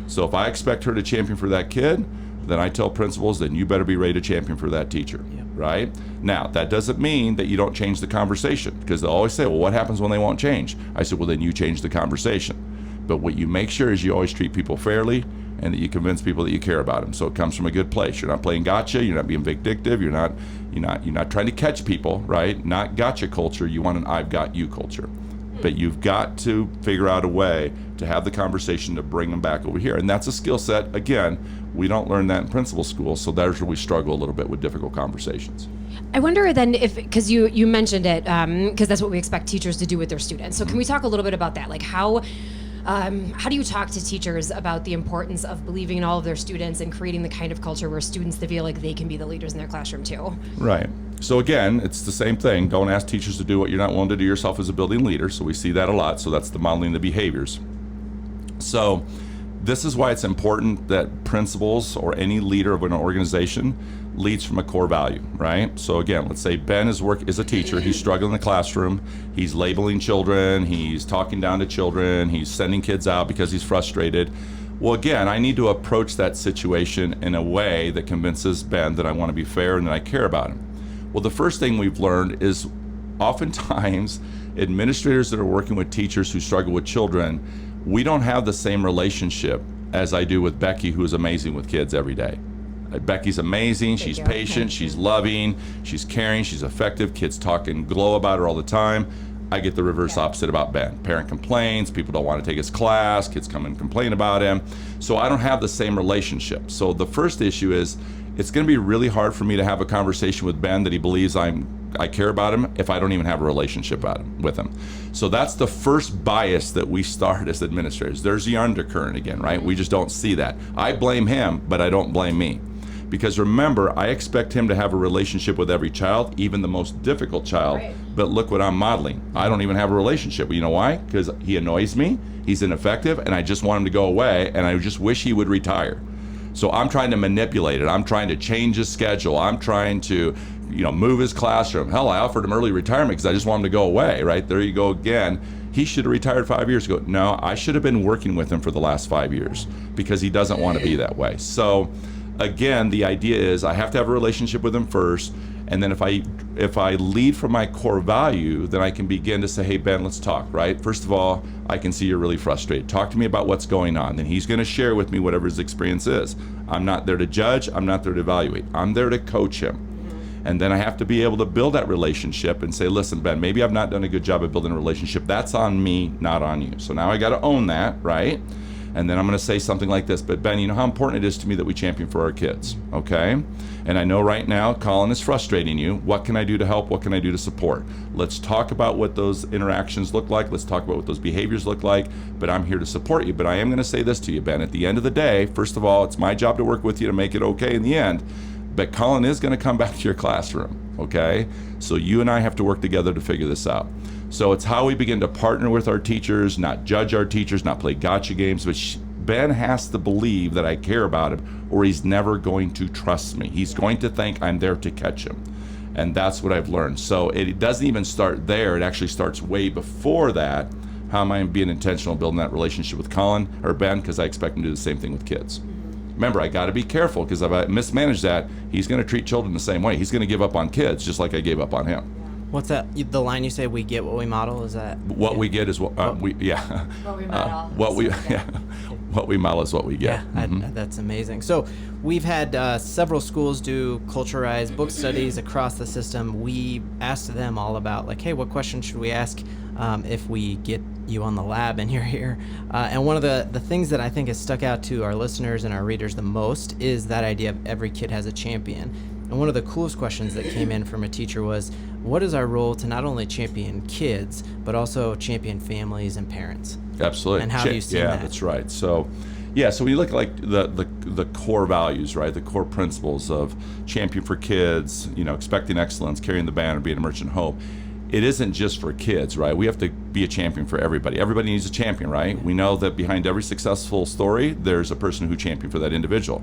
So if I expect her to champion for that kid, then I tell principals, then you better be ready to champion for that teacher, right? Now, that doesn't mean that you don't change the conversation, because they'll always say, well, what happens when they won't change? I said, well, then you change the conversation. But what you make sure is you always treat people fairly, and that you convince people that you care about them. So it comes from a good place. You're not playing gotcha. You're not being vindictive. You're not trying to catch people, right? Not gotcha culture. You want an I've got you culture. But you've got to figure out a way to have the conversation to bring them back over here. And that's a skill set. Again, we don't learn that in principal school, so that's where we struggle a little bit with difficult conversations. I wonder then if, because you mentioned it, because that's what we expect teachers to do with their students. So can we talk a little bit about that? Like how do you talk to teachers about the importance of believing in all of their students and creating the kind of culture where students feel like they can be the leaders in their classroom too? Right. So again, it's the same thing. Don't ask teachers to do what you're not willing to do yourself as a building leader. So we see that a lot. So that's the modeling the behaviors. So this is why it's important that principals or any leader of an organization leads from a core value, right? So again, let's say Ben is a teacher. He's struggling in the classroom. He's labeling children. He's talking down to children. He's sending kids out because he's frustrated. Well, again, I need to approach that situation in a way that convinces Ben that I want to be fair and that I care about him. Well, the first thing we've learned is oftentimes administrators that are working with teachers who struggle with children, we don't have the same relationship as I do with Becky, who is amazing with kids every day. Becky's amazing, she's patient, she's loving, she's caring, she's effective, kids talk and glow about her all the time. I get the reverse opposite about Ben. Parent complains, people don't want to take his class, kids come and complain about him. So I don't have the same relationship. So the first issue is, it's going to be really hard for me to have a conversation with Ben that he believes I care about him if I don't even have a relationship with him. So that's the first bias that we start as administrators. There's the undercurrent again, right? We just don't see that. I blame him, but I don't blame me. Because remember, I expect him to have a relationship with every child, even the most difficult child. Right. But look what I'm modeling. I don't even have a relationship. You know why? Because he annoys me, he's ineffective, and I just want him to go away, and I just wish he would retire. So I'm trying to manipulate it. I'm trying to change his schedule. I'm trying to, move his classroom. Hell, I offered him early retirement because I just want him to go away, right? There you go again. He should have retired 5 years ago. No, I should have been working with him for the last 5 years because he doesn't want to be that way. So again, the idea is I have to have a relationship with him first, and then if I lead from my core value, then I can begin to say, hey, Ben, let's talk, right? First of all, I can see you're really frustrated. Talk to me about what's going on. Then he's going to share with me whatever his experience is. I'm not there to judge. I'm not there to evaluate. I'm there to coach him. And then I have to be able to build that relationship and say, listen, Ben, maybe I've not done a good job of building a relationship. That's on me, not on you. So now I got to own that, right? And then I'm going to say something like this, but Ben, you know how important it is to me that we champion for our kids, okay? And I know right now Colin is frustrating you. What can I do to help? What can I do to support? Let's talk about what those interactions look like. Let's talk about what those behaviors look like, but I'm here to support you. But I am going to say this to you, Ben. At the end of the day, first of all, it's my job to work with you to make it okay in the end, but Colin is going to come back to your classroom, okay? So you and I have to work together to figure this out. So it's how we begin to partner with our teachers, not judge our teachers, not play gotcha games, but Ben has to believe that I care about him or he's never going to trust me. He's going to think I'm there to catch him. And that's what I've learned. So it doesn't even start there. It actually starts way before that. How am I being intentional building that relationship with Colin or Ben? Because I expect him to do the same thing with kids. Remember, I got to be careful because if I mismanage that, he's going to treat children the same way. He's going to give up on kids just like I gave up on him. What's that? The line you say, "We get what we model." Is that What we get is what we yeah. What we model. What we model is what we get. Yeah, that's amazing. So we've had several schools do culturalized book studies across the system. We asked them all about like, hey, what questions should we ask if we get you on the lab and you're here? And one of the things that I think has stuck out to our listeners and our readers the most is that idea of every kid has a champion. And one of the coolest questions that came in from a teacher was, what is our role to not only champion kids, but also champion families and parents? Absolutely. And how do you see that? Yeah, that's right. So, so when you look at like the core values, right, the core principles of champion for kids, expecting excellence, carrying the banner, being a merchant of hope, it isn't just for kids, right? We have to be a champion for everybody. Everybody needs a champion, right? We know that behind every successful story, there's a person who championed for that individual.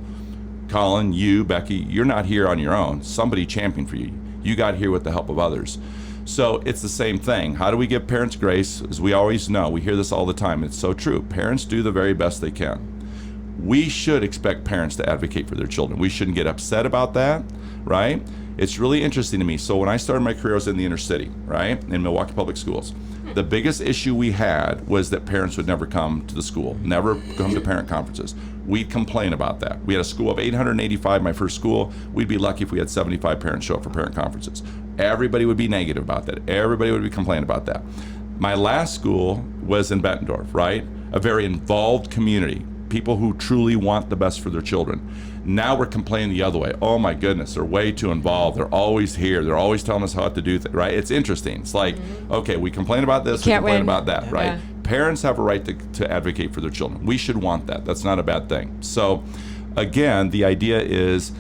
Colin, you, Becky, you're not here on your own. Somebody championed for you. You got here with the help of others. So it's the same thing. How do we give parents grace? As we always know, we hear this all the time. It's so true. Parents do the very best they can. We should expect parents to advocate for their children. We shouldn't get upset about that, right? It's really interesting to me. So when I started my career, I was in the inner city, right, in Milwaukee Public Schools. The biggest issue we had was that parents would never come to the school, never come to parent conferences. We'd complain about that. We had a school of 885, my first school. We'd be lucky if we had 75 parents show up for parent conferences. Everybody would be negative about that. Everybody would be complaining about that. My last school was in Bettendorf, right? A very involved community, people who truly want the best for their children. Now we're complaining the other way. Oh my goodness, they're way too involved. They're always here. They're always telling us how to do things, right? It's interesting. It's like, okay, we complain about this, we complain about that, right? Yeah. Parents have a right to advocate for their children. We should want that. That's not a bad thing. So again, the idea is,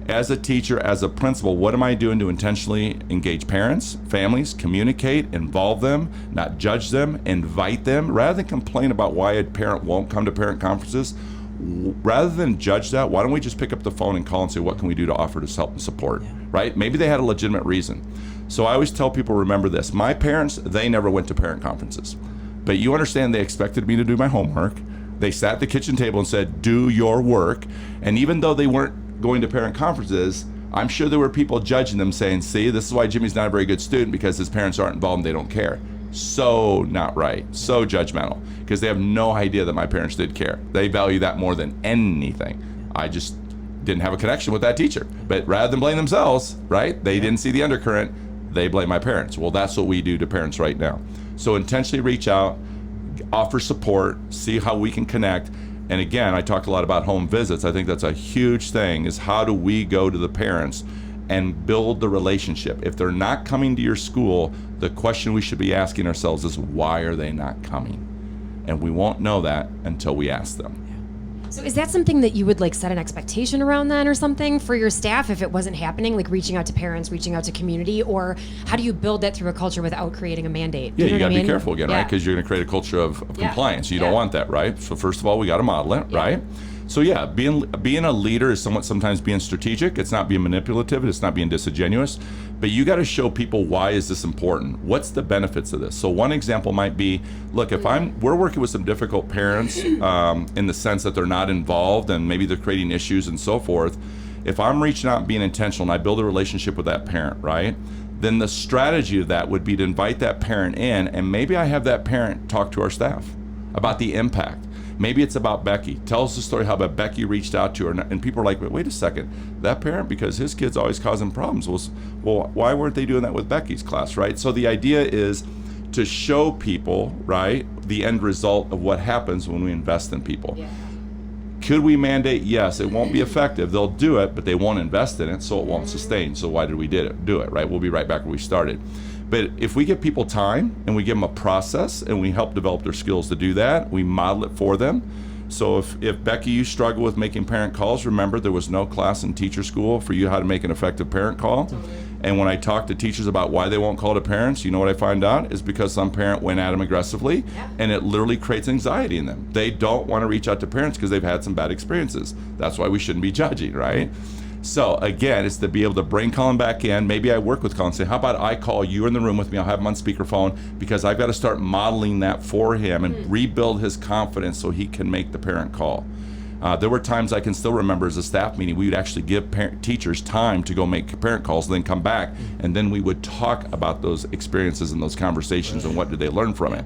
as a teacher, as a principal, what am I doing to intentionally engage parents, families, communicate, involve them, not judge them, invite them, rather than complain about why a parent won't come to parent conferences? Rather than judge that, why don't we just pick up the phone and call and say, what can we do to offer to help and support, right? Maybe they had a legitimate reason. So I always tell people, remember this. My parents, they never went to parent conferences. But you understand, they expected me to do my homework. They sat at the kitchen table and said, do your work. And even though they weren't going to parent conferences, I'm sure there were people judging them saying, see, this is why Jimmy's not a very good student, because his parents aren't involved and they don't care. So not right, so judgmental, because they have no idea that my parents did care. They value that more than anything. I just didn't have a connection with that teacher. But rather than blame themselves, right, they didn't see the undercurrent, they blame my parents. Well, that's what we do to parents right now. So intentionally reach out, offer support, see how we can connect. And again, I talk a lot about home visits. I think that's a huge thing, is how do we go to the parents and build the relationship? If they're not coming to your school, the question we should be asking ourselves is, why are they not coming? And we won't know that until we ask them. So is that something that you would like set an expectation around then or something for your staff if it wasn't happening, like reaching out to parents, reaching out to community, or how do you build that through a culture without creating a mandate? Yeah, you got to I mean? be careful again, right? Because you're going to create a culture of compliance. You don't want that, right? So first of all, we got to model it, right? So yeah, being a leader is sometimes being strategic. It's not being manipulative. It's not being disingenuous. But you got to show people, why is this important? What's the benefits of this? So one example might be, look, if we're working with some difficult parents in the sense that they're not involved and maybe they're creating issues and so forth. If I'm reaching out and being intentional and I build a relationship with that parent, right? Then the strategy of that would be to invite that parent in, and maybe I have that parent talk to our staff about the impact. Maybe it's about Becky. Tell us the story how about Becky reached out to her, and people are like, wait a second, that parent, because his kid's always causing problems, well, why weren't they doing that with Becky's class, right? So the idea is to show people, right, the end result of what happens when we invest in people. Yeah. Could we mandate? Yes, it won't be effective. They'll do it, but they won't invest in it, so it won't sustain. So why did we do it, right? We'll be right back where we started. But if we give people time and we give them a process and we help develop their skills to do that, we model it for them. So if Becky, you struggle with making parent calls, remember there was no class in teacher school for you how to make an effective parent call. Totally. And when I talk to teachers about why they won't call to parents, you know what I find out is because some parent went at them aggressively, and it literally creates anxiety in them. They don't want to reach out to parents because they've had some bad experiences. That's why we shouldn't be judging, right? So again, it's to be able to bring Colin back in. Maybe I work with Colin and say, how about I call you in the room with me? I'll have him on speakerphone, because I've got to start modeling that for him and rebuild his confidence so he can make the parent call. There were times I can still remember as a staff meeting, we would actually give teachers time to go make parent calls, then come back, and then we would talk about those experiences and those conversations and what did they learn from it.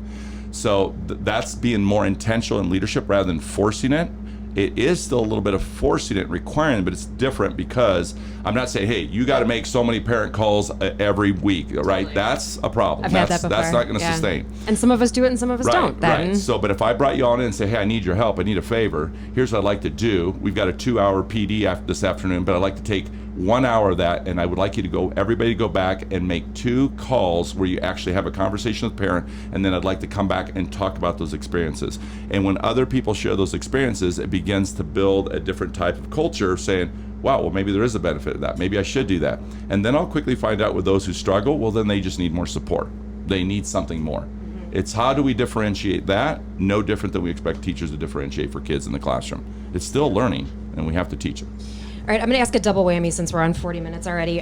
So that's being more intentional in leadership rather than forcing it. It is still a little bit of forcing it, requiring it, but it's different because I'm not saying, hey, you got to make so many parent calls every week, right? Totally. That's a problem. I've had that before. That's not going to sustain. And some of us do it and some of us don't. Then. Right. So, but if I brought you on in and say, hey, I need your help, I need a favor, here's what I'd like to do. We've got a 2-hour PD this afternoon, but I'd like to take 1 hour of that, and I would like you to everybody go back and make 2 calls where you actually have a conversation with the parent, and then I'd like to come back and talk about those experiences. And when other people share those experiences, it begins to build a different type of culture saying, wow, well, maybe there is a benefit of that. Maybe I should do that. And then I'll quickly find out with those who struggle, well, then they just need more support. They need something more. It's how do we differentiate that? No different than we expect teachers to differentiate for kids in the classroom. It's still learning, and we have to teach them. All right, I'm going to ask a double whammy since we're on 40 minutes already.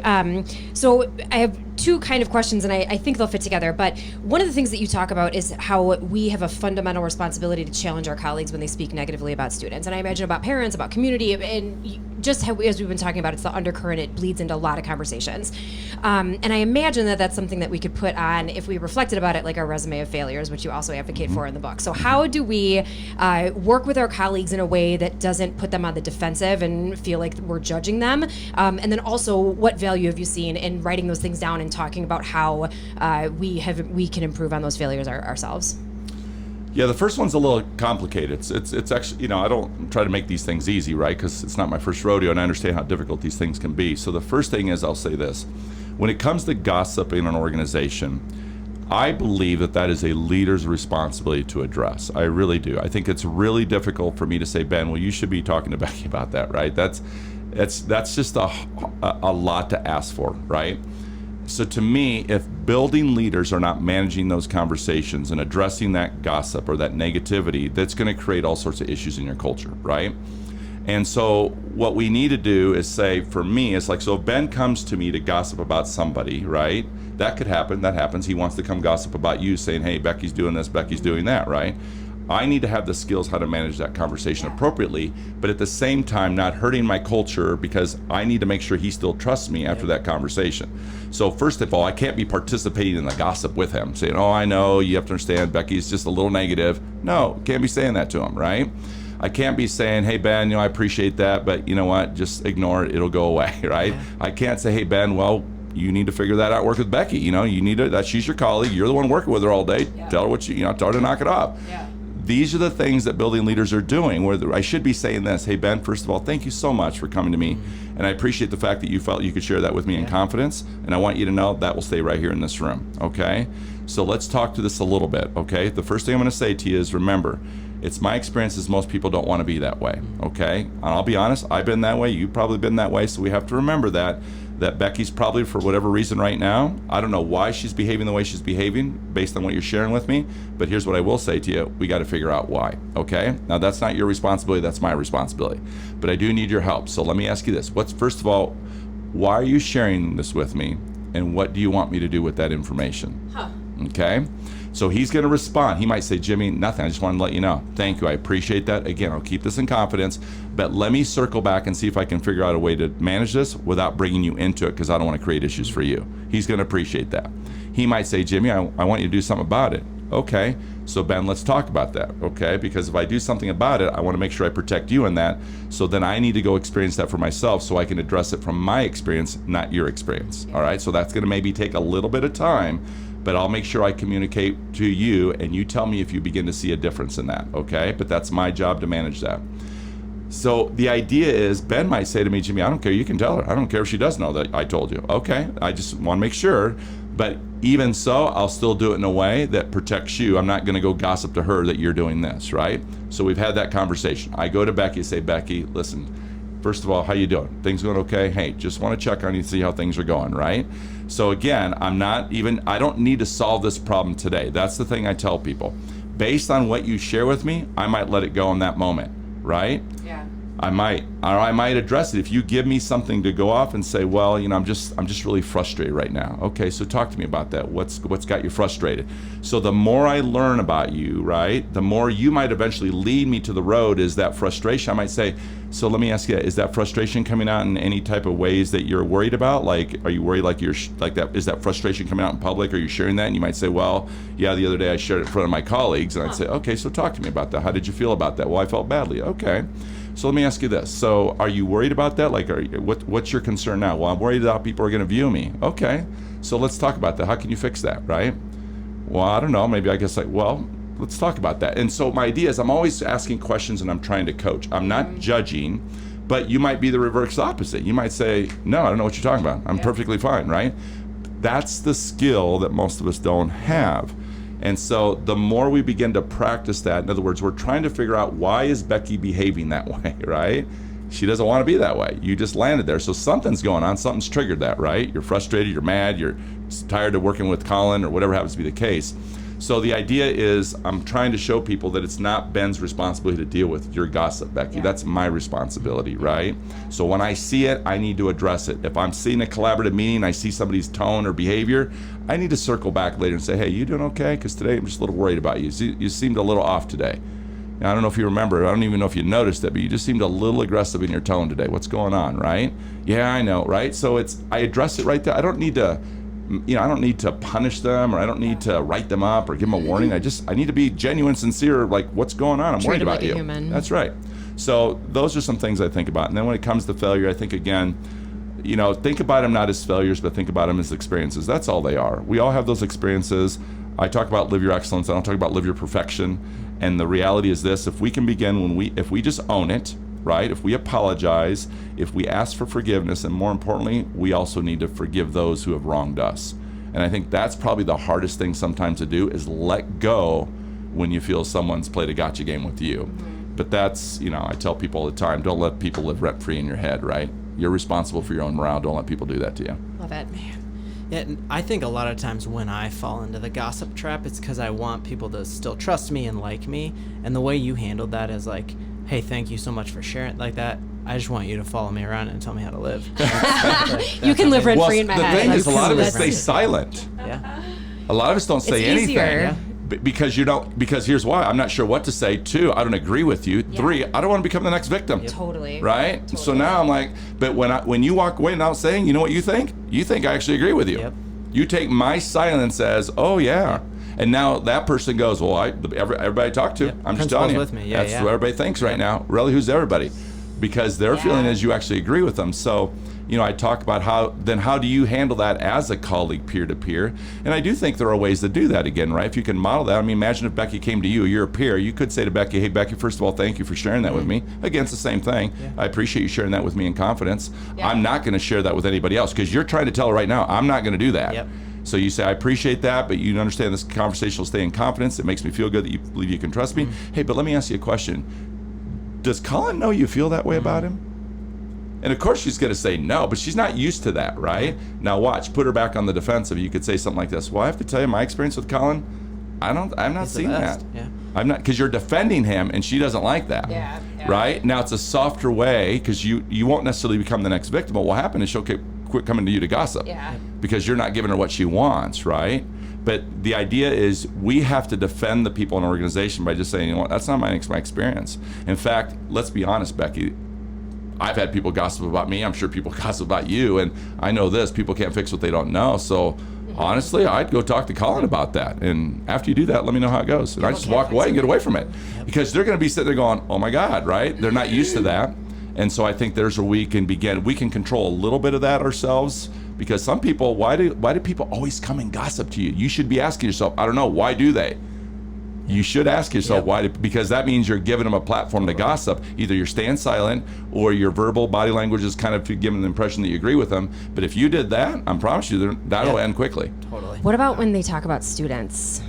So I have 2 kind of questions, and I think they'll fit together. But one of the things that you talk about is how we have a fundamental responsibility to challenge our colleagues when they speak negatively about students. And I imagine about parents, about community, and just how, as we've been talking about, it's the undercurrent. It bleeds into a lot of conversations. And I imagine that that's something that we could put on, if we reflected about it, like our resume of failures, which you also advocate for in the book. So how do we work with our colleagues in a way that doesn't put them on the defensive and feel like we're judging them? And then also, what value have you seen in writing those things down and talking about how we can improve on those failures ourselves? Yeah, the first one's a little complicated. It's actually, I don't try to make these things easy, right? Because it's not my first rodeo, and I understand how difficult these things can be. So the first thing is, I'll say this. When it comes to gossip in an organization, I believe that is a leader's responsibility to address. I really do. I think it's really difficult for me to say, Ben, well, you should be talking to Becky about that, right? That's just a lot to ask for, right? So to me, if building leaders are not managing those conversations and addressing that gossip or that negativity, that's going to create all sorts of issues in your culture, right? And so what we need to do is say, for me, it's like, so if Ben comes to me to gossip about somebody, right? That could happen, that happens. He wants to come gossip about you, saying, hey, Becky's doing this, Becky's doing that, right? I need to have the skills how to manage that conversation appropriately, but at the same time not hurting my culture, because I need to make sure he still trusts me after that conversation. So first of all, I can't be participating in the gossip with him, saying, oh, I know, you have to understand, Becky's just a little negative. No, can't be saying that to him, right? I can't be saying, hey, Ben, I appreciate that, but you know what, just ignore it, it'll go away, right? Yeah. I can't say, hey, Ben, well, you need to figure that out, work with Becky. You need to, she's your colleague, you're the one working with her all day. Yeah. Tell her tell her to knock it off. Yeah. These are the things that building leaders are doing, where I should be saying this, hey, Ben, first of all, thank you so much for coming to me. And I appreciate the fact that you felt you could share that with me in confidence. And I want you to know that will stay right here in this room, okay? So let's talk to this a little bit, okay? The first thing I'm going to say to you is, remember, it's my experience is most people don't want to be that way, okay? And I'll be honest, I've been that way, you've probably been that way, so we have to remember that Becky's probably, for whatever reason right now, I don't know why she's behaving the way she's behaving based on what you're sharing with me, but here's what I will say to you, we got to figure out why, okay? Now that's not your responsibility, that's my responsibility, but I do need your help. So let me ask you this, first of all, why are you sharing this with me, and what do you want me to do with that information? Okay? So he's going to respond. He might say, Jimmy, nothing. I just want to let you know. Thank you. I appreciate that. Again, I'll keep this in confidence, but let me circle back and see if I can figure out a way to manage this without bringing you into it, because I don't want to create issues for you. He's going to appreciate that. He might say, Jimmy, I want you to do something about it. Okay. So Ben, let's talk about that. Okay. Because if I do something about it, I want to make sure I protect you in that. So then I need to go experience that for myself so I can address it from my experience, not your experience. All right. So that's going to maybe take a little bit of time, but I'll make sure I communicate to you and you tell me if you begin to see a difference in that, okay? But that's my job to manage that. So the idea is, Ben might say to me, Jimmy, I don't care, you can tell her. I don't care if she does know that I told you. Okay, I just want to make sure. But even so, I'll still do it in a way that protects you. I'm not going to go gossip to her that you're doing this, right? So we've had that conversation. I go to Becky and say, Becky, listen, first of all, how you doing? Things going okay? Hey, just want to check on you and see how things are going, right? So again, I don't need to solve this problem today. That's the thing I tell people. Based on what you share with me, I might let it go in that moment, right? Yeah. I might address it. If you give me something to go off and say, well, I'm just really frustrated right now. Okay, so talk to me about that. What's got you frustrated? So the more I learn about you, right, the more you might eventually lead me to the road is that frustration. I might say, so let me ask you, is that frustration coming out in any type of ways that you're worried about? Like, are you worried like that? Is that frustration coming out in public? Are you sharing that? And you might say, well, yeah, the other day I shared it in front of my colleagues. And I'd say, okay, so talk to me about that. How did you feel about that? Well, I felt badly. Okay. So let me ask you this. So are you worried about that? Like, what's your concern now? Well, I'm worried that people are going to view me. Okay. So let's talk about that. How can you fix that, right? Well, I don't know. Maybe I guess let's talk about that. And so my idea is I'm always asking questions and I'm trying to coach. I'm not judging, but you might be the reverse opposite. You might say, no, I don't know what you're talking about. I'm perfectly fine, right? That's the skill that most of us don't have. And so the more we begin to practice that, in other words, we're trying to figure out, why is Becky behaving that way, right? She doesn't want to be that way. You just landed there. So something's going on. Something's triggered that, right? You're frustrated, you're mad, you're tired of working with Colin, or whatever happens to be the case. So the idea is I'm trying to show people that it's not Ben's responsibility to deal with your gossip, Becky. That's my responsibility, right? So when I see it, I need to address it. If I'm seeing a collaborative meeting, I see somebody's tone or behavior, I need to circle back later and say, hey, you doing okay? Because today I'm just a little worried about you. You seemed a little off today. And I don't know if you remember, I don't even know if you noticed it, but you just seemed a little aggressive in your tone today. What's going on, right? Yeah, I know, right? So I address it right there. I don't need to punish them, or I don't need to write them up or give them a warning. I need to be genuine, sincere, like, what's going on? I'm worried about you. Human. That's right. So those are some things I think about. And then when it comes to failure, I think, again, think about them not as failures, but think about them as experiences. That's all they are. We all have those experiences. I talk about live your excellence. I don't talk about live your perfection. And the reality is this: if we can begin if we just own it, right? If we apologize, if we ask for forgiveness, and more importantly, we also need to forgive those who have wronged us. And I think that's probably the hardest thing sometimes to do, is let go when you feel someone's played a gotcha game with you. But that's, I tell people all the time, don't let people live rent-free in your head, right? You're responsible for your own morale. Don't let people do that to you. Love it. Yeah, and I think a lot of times when I fall into the gossip trap, it's because I want people to still trust me and like me. And the way you handled that is like, hey, thank you so much for sharing like that. I just want you to follow me around and tell me how to live. You can live rent-free in my head. The thing is, a lot of us stay silent. Yeah. A lot of us don't say anything. Easier. Because because here's why: I'm not sure what to say. 2, I don't agree with you. 3, I don't want to become the next victim. Yep. Totally. Right? Totally. So now I'm like, but when you walk away not saying, you know what you think? You think I actually agree with you. Yep. You take my silence as, oh yeah. And now that person goes, well, everybody I talk to, I'm just telling you. With me. Yeah, that's what everybody thinks right now. Really, who's everybody? Because their feeling is you actually agree with them. So, I talk about how do you handle that as a colleague, peer-to-peer? And I do think there are ways to do that again, right? If you can model that. I mean, imagine if Becky came to you, you're a peer. You could say to Becky, hey, Becky, first of all, thank you for sharing that with me. Again, it's the same thing. Yeah. I appreciate you sharing that with me in confidence. Yeah. I'm not going to share that with anybody else, because you're trying to tell her right now, I'm not going to do that. Yep. So you say, I appreciate that, but you understand this conversation will stay in confidence. It makes me feel good that you believe you can trust me. Hey, but let me ask you a question. Does Colin know you feel that way about him? And of course she's going to say no, but she's not used to that, right? Now watch, put her back on the defensive. You could say something like this: well, I have to tell you, my experience with Colin, I'm not seeing that. Yeah. I'm not, because you're defending him and she doesn't like that. Yeah. Right? Now it's a softer way, because you won't necessarily become the next victim. But what will happen is she'll quit coming to you to gossip. Yeah. Because you're not giving her what she wants, right? But the idea is we have to defend the people in an organization by just saying, you know what, that's not my experience. In fact, let's be honest, Becky, I've had people gossip about me. I'm sure people gossip about you. And I know this, people can't fix what they don't know. So honestly, I'd go talk to Colin about that. And after you do that, let me know how it goes. And I just walk away and get away from it. Because they're going to be sitting there going, oh my God, right? They're not used to that. And so I think there's where we can begin. We can control a little bit of that ourselves. Because some people, why do people always come and gossip to you? You should be asking yourself, I don't know, why do they? You should ask yourself why, because that means you're giving them a platform to gossip. Either you're staying silent, or your verbal body language is kind of giving the impression that you agree with them. But if you did that, I promise you that'll end quickly. Totally. What about when they talk about students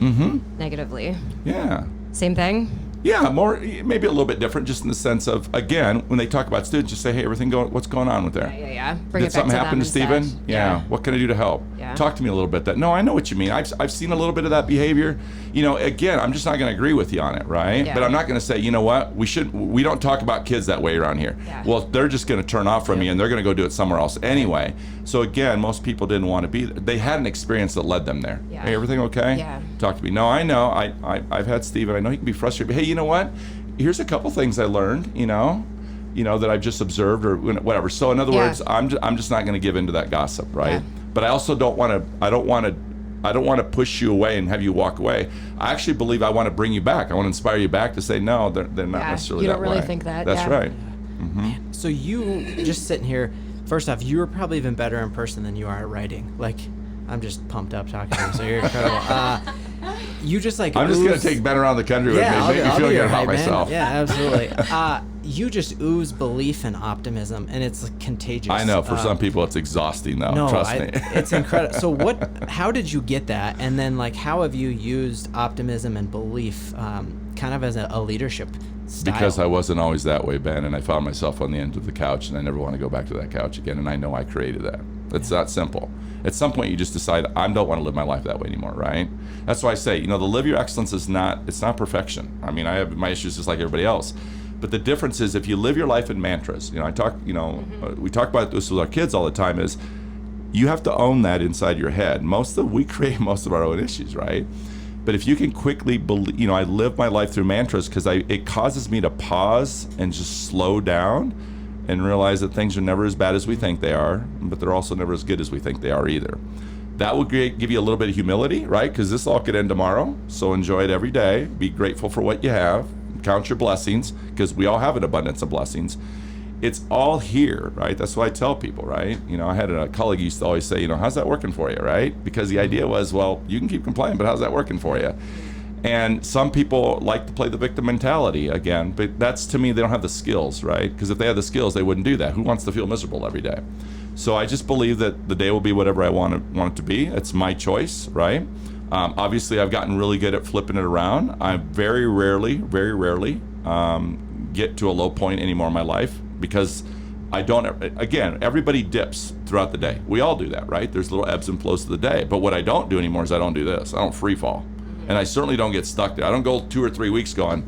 negatively? Yeah. Same thing? Yeah, more, maybe a little bit different, just in the sense of, again, when they talk about students, just say, hey, what's going on with there? Yeah. Bring Did it back something to happen them to Stephen? instead. Yeah. What can I do to help? Yeah. Talk to me a little bit. No, I know what you mean. I've seen a little bit of that behavior. Again, I'm just not going to agree with you on it, right? Yeah. But I'm not going to say, you know what, we don't talk about kids that way around here. Yeah. Well, they're just going to turn off from me and they're going to go do it somewhere else anyway. So again, most people didn't want to be there. They had an experience that led them there. Yeah. Hey, everything okay? Yeah. Talk to me. No, I know. I've had Stephen. I know he can be frustrated. But hey, you know what? Here's a couple things I learned, that I've just observed or whatever. So in other words, I'm just not going to give into that gossip, right? Yeah. But I also don't want to push you away and have you walk away. I actually believe I want to bring you back. I want to inspire you back to say, no, they're not necessarily that way. You don't really think that. That's right. Man, so you just sitting here, first off, you were probably even better in person than you are at writing. Like, I'm just pumped up talking to you, so you're incredible. You just like I'm just going to take Ben around the country with me and make me feel good about myself. Yeah, absolutely. You just ooze belief and optimism, and it's like contagious. I know, for some people it's exhausting though, no, trust me. It's incredible. So how did you get that? And then like, how have you used optimism and belief kind of as a leadership style? Because I wasn't always that way, Ben, and I found myself on the end of the couch, and I never want to go back to that couch again, and I know I created that. It's that simple. At some point, you just decide, I don't want to live my life that way anymore, right? That's why I say, the live your excellence it's not perfection. I mean, I have my issues just like everybody else. But the difference is if you live your life in mantras, we talk about this with our kids all the time, is you have to own that inside your head. We create most of our own issues, right? But if you can quickly believe, I live my life through mantras because it causes me to pause and just slow down and realize that things are never as bad as we think they are, but they're also never as good as we think they are either. That will give you a little bit of humility, right? Because this all could end tomorrow. So enjoy it every day. Be grateful for what you have. Count your blessings, because we all have an abundance of blessings. It's all here, right? That's what I tell people, right? I had a colleague used to always say, how's that working for you, right? Because the idea was, well, you can keep complaining, but how's that working for you? And some people like to play the victim mentality again, but that's, to me, they don't have the skills, right? Because if they had the skills, they wouldn't do that. Who wants to feel miserable every day? So I just believe that the day will be whatever I want it to be. It's my choice, right? Obviously, I've gotten really good at flipping it around. I very rarely get to a low point anymore in my life because I don't, again, everybody dips throughout the day. We all do that, right? There's little ebbs and flows to the day. But what I don't do anymore is I don't do this. I don't free fall. And I certainly don't get stuck there. I don't go 2 or 3 weeks going,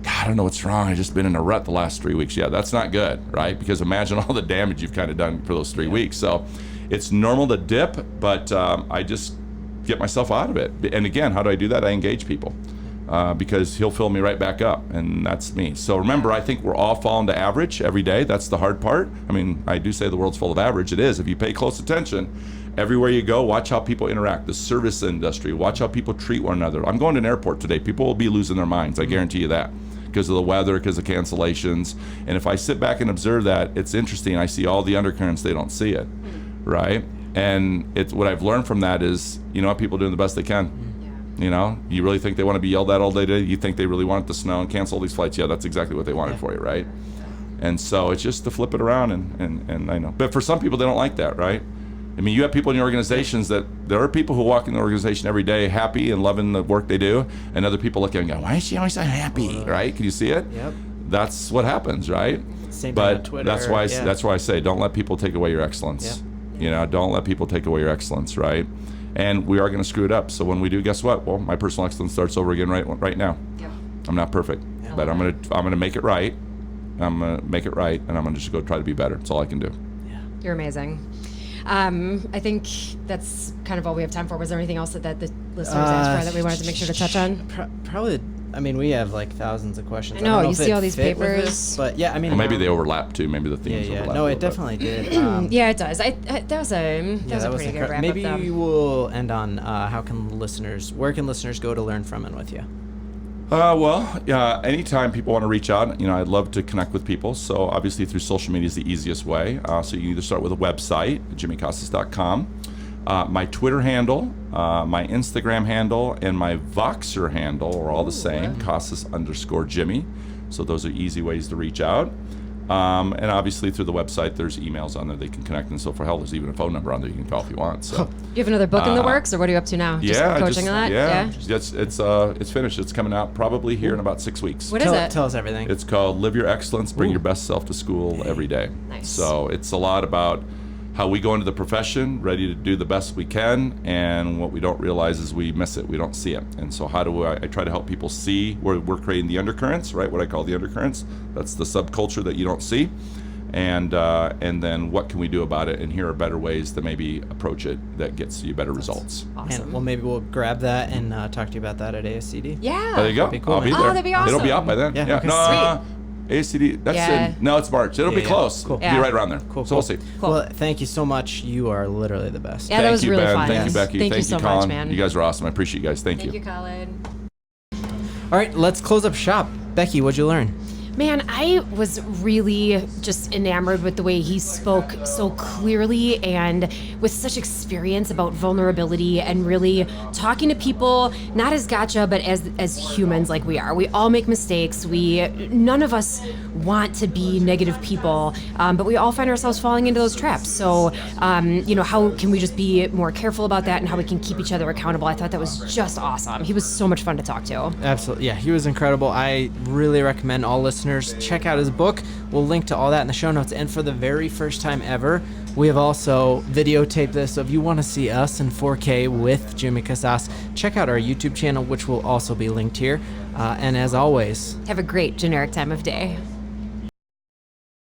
God, I don't know what's wrong. I've just been in a rut the last 3 weeks. Yeah, that's not good, right? Because imagine all the damage you've kind of done for those 3 weeks. So it's normal to dip, but I just get myself out of it. And again, how do I do that? I engage people because he'll fill me right back up, and that's me. So remember, I think we're all falling to average every day. That's the hard part. I mean, I do say the world's full of average. It is. If you pay close attention, everywhere you go, watch how people interact. The service industry, watch how people treat one another. I'm going to an airport today. People will be losing their minds. I guarantee you that. Because of the weather, because of cancellations. And if I sit back and observe that, it's interesting. I see all the undercurrents. They don't see it, right? And it's what I've learned from that is, people doing the best they can. You really think they want to be yelled at all day today? You think they really want it to snow and cancel all these flights? Yeah, that's exactly what they wanted for you, right? And so it's just to flip it around, and I know. But for some people, they don't like that, right? I mean, you have people in your organizations that there are people who walk in the organization every day happy and loving the work they do, and other people look at them and go, why is she always so happy, right? Can you see it? Yep. That's what happens, right? Same thing but on Twitter. that's why I say, don't let people take away your excellence. Yep. Don't let people take away your excellence, right? And we are going to screw it up. So when we do, guess what? Well, my personal excellence starts over again right now. Yep. I'm not perfect, but I'm gonna make it right. I'm gonna make it right, and I'm gonna just go try to be better. That's all I can do. Yeah. You're amazing. I think that's kind of all we have time for. Was there anything else that the listeners asked for that we wanted to make sure to touch on? Probably. I mean, we have like thousands of questions. I know, don't know you if see it all these fit with papers. this, but yeah, I mean, Well, maybe they overlap too. Maybe the themes overlap. No, it definitely did. Yeah, it does. That was a pretty good wrap Maybe up. we will end on where can listeners go to learn from and with you? Anytime people want to reach out, I'd love to connect with people. So obviously through social media is the easiest way. So you can either start with a website, jimmycasas.com. My Twitter handle, my Instagram handle, and my Voxer handle are all the same, Casas_Jimmy. So those are easy ways to reach out. And obviously through the website, there's emails on there they can connect and so for hell, there's even a phone number on there you can call if you want. So Do you have another book in the works, or what are you up to now? Just coaching on that? It's finished. It's coming out probably here in about 6 weeks. What is it? Tell us everything. It's called Live Your Excellence, Bring Your Best Self to School Every Day. Nice. So it's a lot about how we go into the profession ready to do the best we can, and what we don't realize is we miss it, we don't see it. And so how do I try to help people see where we're creating the undercurrents, right? What I call the undercurrents. That's the subculture that you don't see. And then what can we do about it? And here are better ways to maybe approach it that gets you better results. Awesome. And, well, maybe we'll grab that and talk to you about that at ASCD. Yeah. There you go. That'd be cool, I'll be man. there. Oh, that'd be awesome. It'll be out by then. Yeah, okay. No, ASCD, that's Yeah. no, it's March. It'll be Yeah. close. Cool. It'll Yeah. be right around there. Cool. So we'll see. Cool. Well, thank you so much. You are literally the best. Yeah, that Thank was you, really Ben. fun. Thank you, Yes. Becky. Thank you so Colin. much, man. You guys are awesome. I appreciate you guys. Thank you. Thank you, Colin. All right, let's close up shop. Becky, what'd you learn? Man, I was really just enamored with the way he spoke so clearly and with such experience about vulnerability and really talking to people, not as gotcha, but as humans like we are. We all make mistakes. None of us want to be negative people, but we all find ourselves falling into those traps. So, how can we just be more careful about that and how we can keep each other accountable? I thought that was just awesome. He was so much fun to talk to. Absolutely. Yeah, he was incredible. I really recommend all listeners check out his book. We'll link to all that in the show notes. And for the very first time ever, we have also videotaped this. So if you want to see us in 4K with Jimmy Casas, check out our YouTube channel, which will also be linked here. And as always, Have a great generic time of day.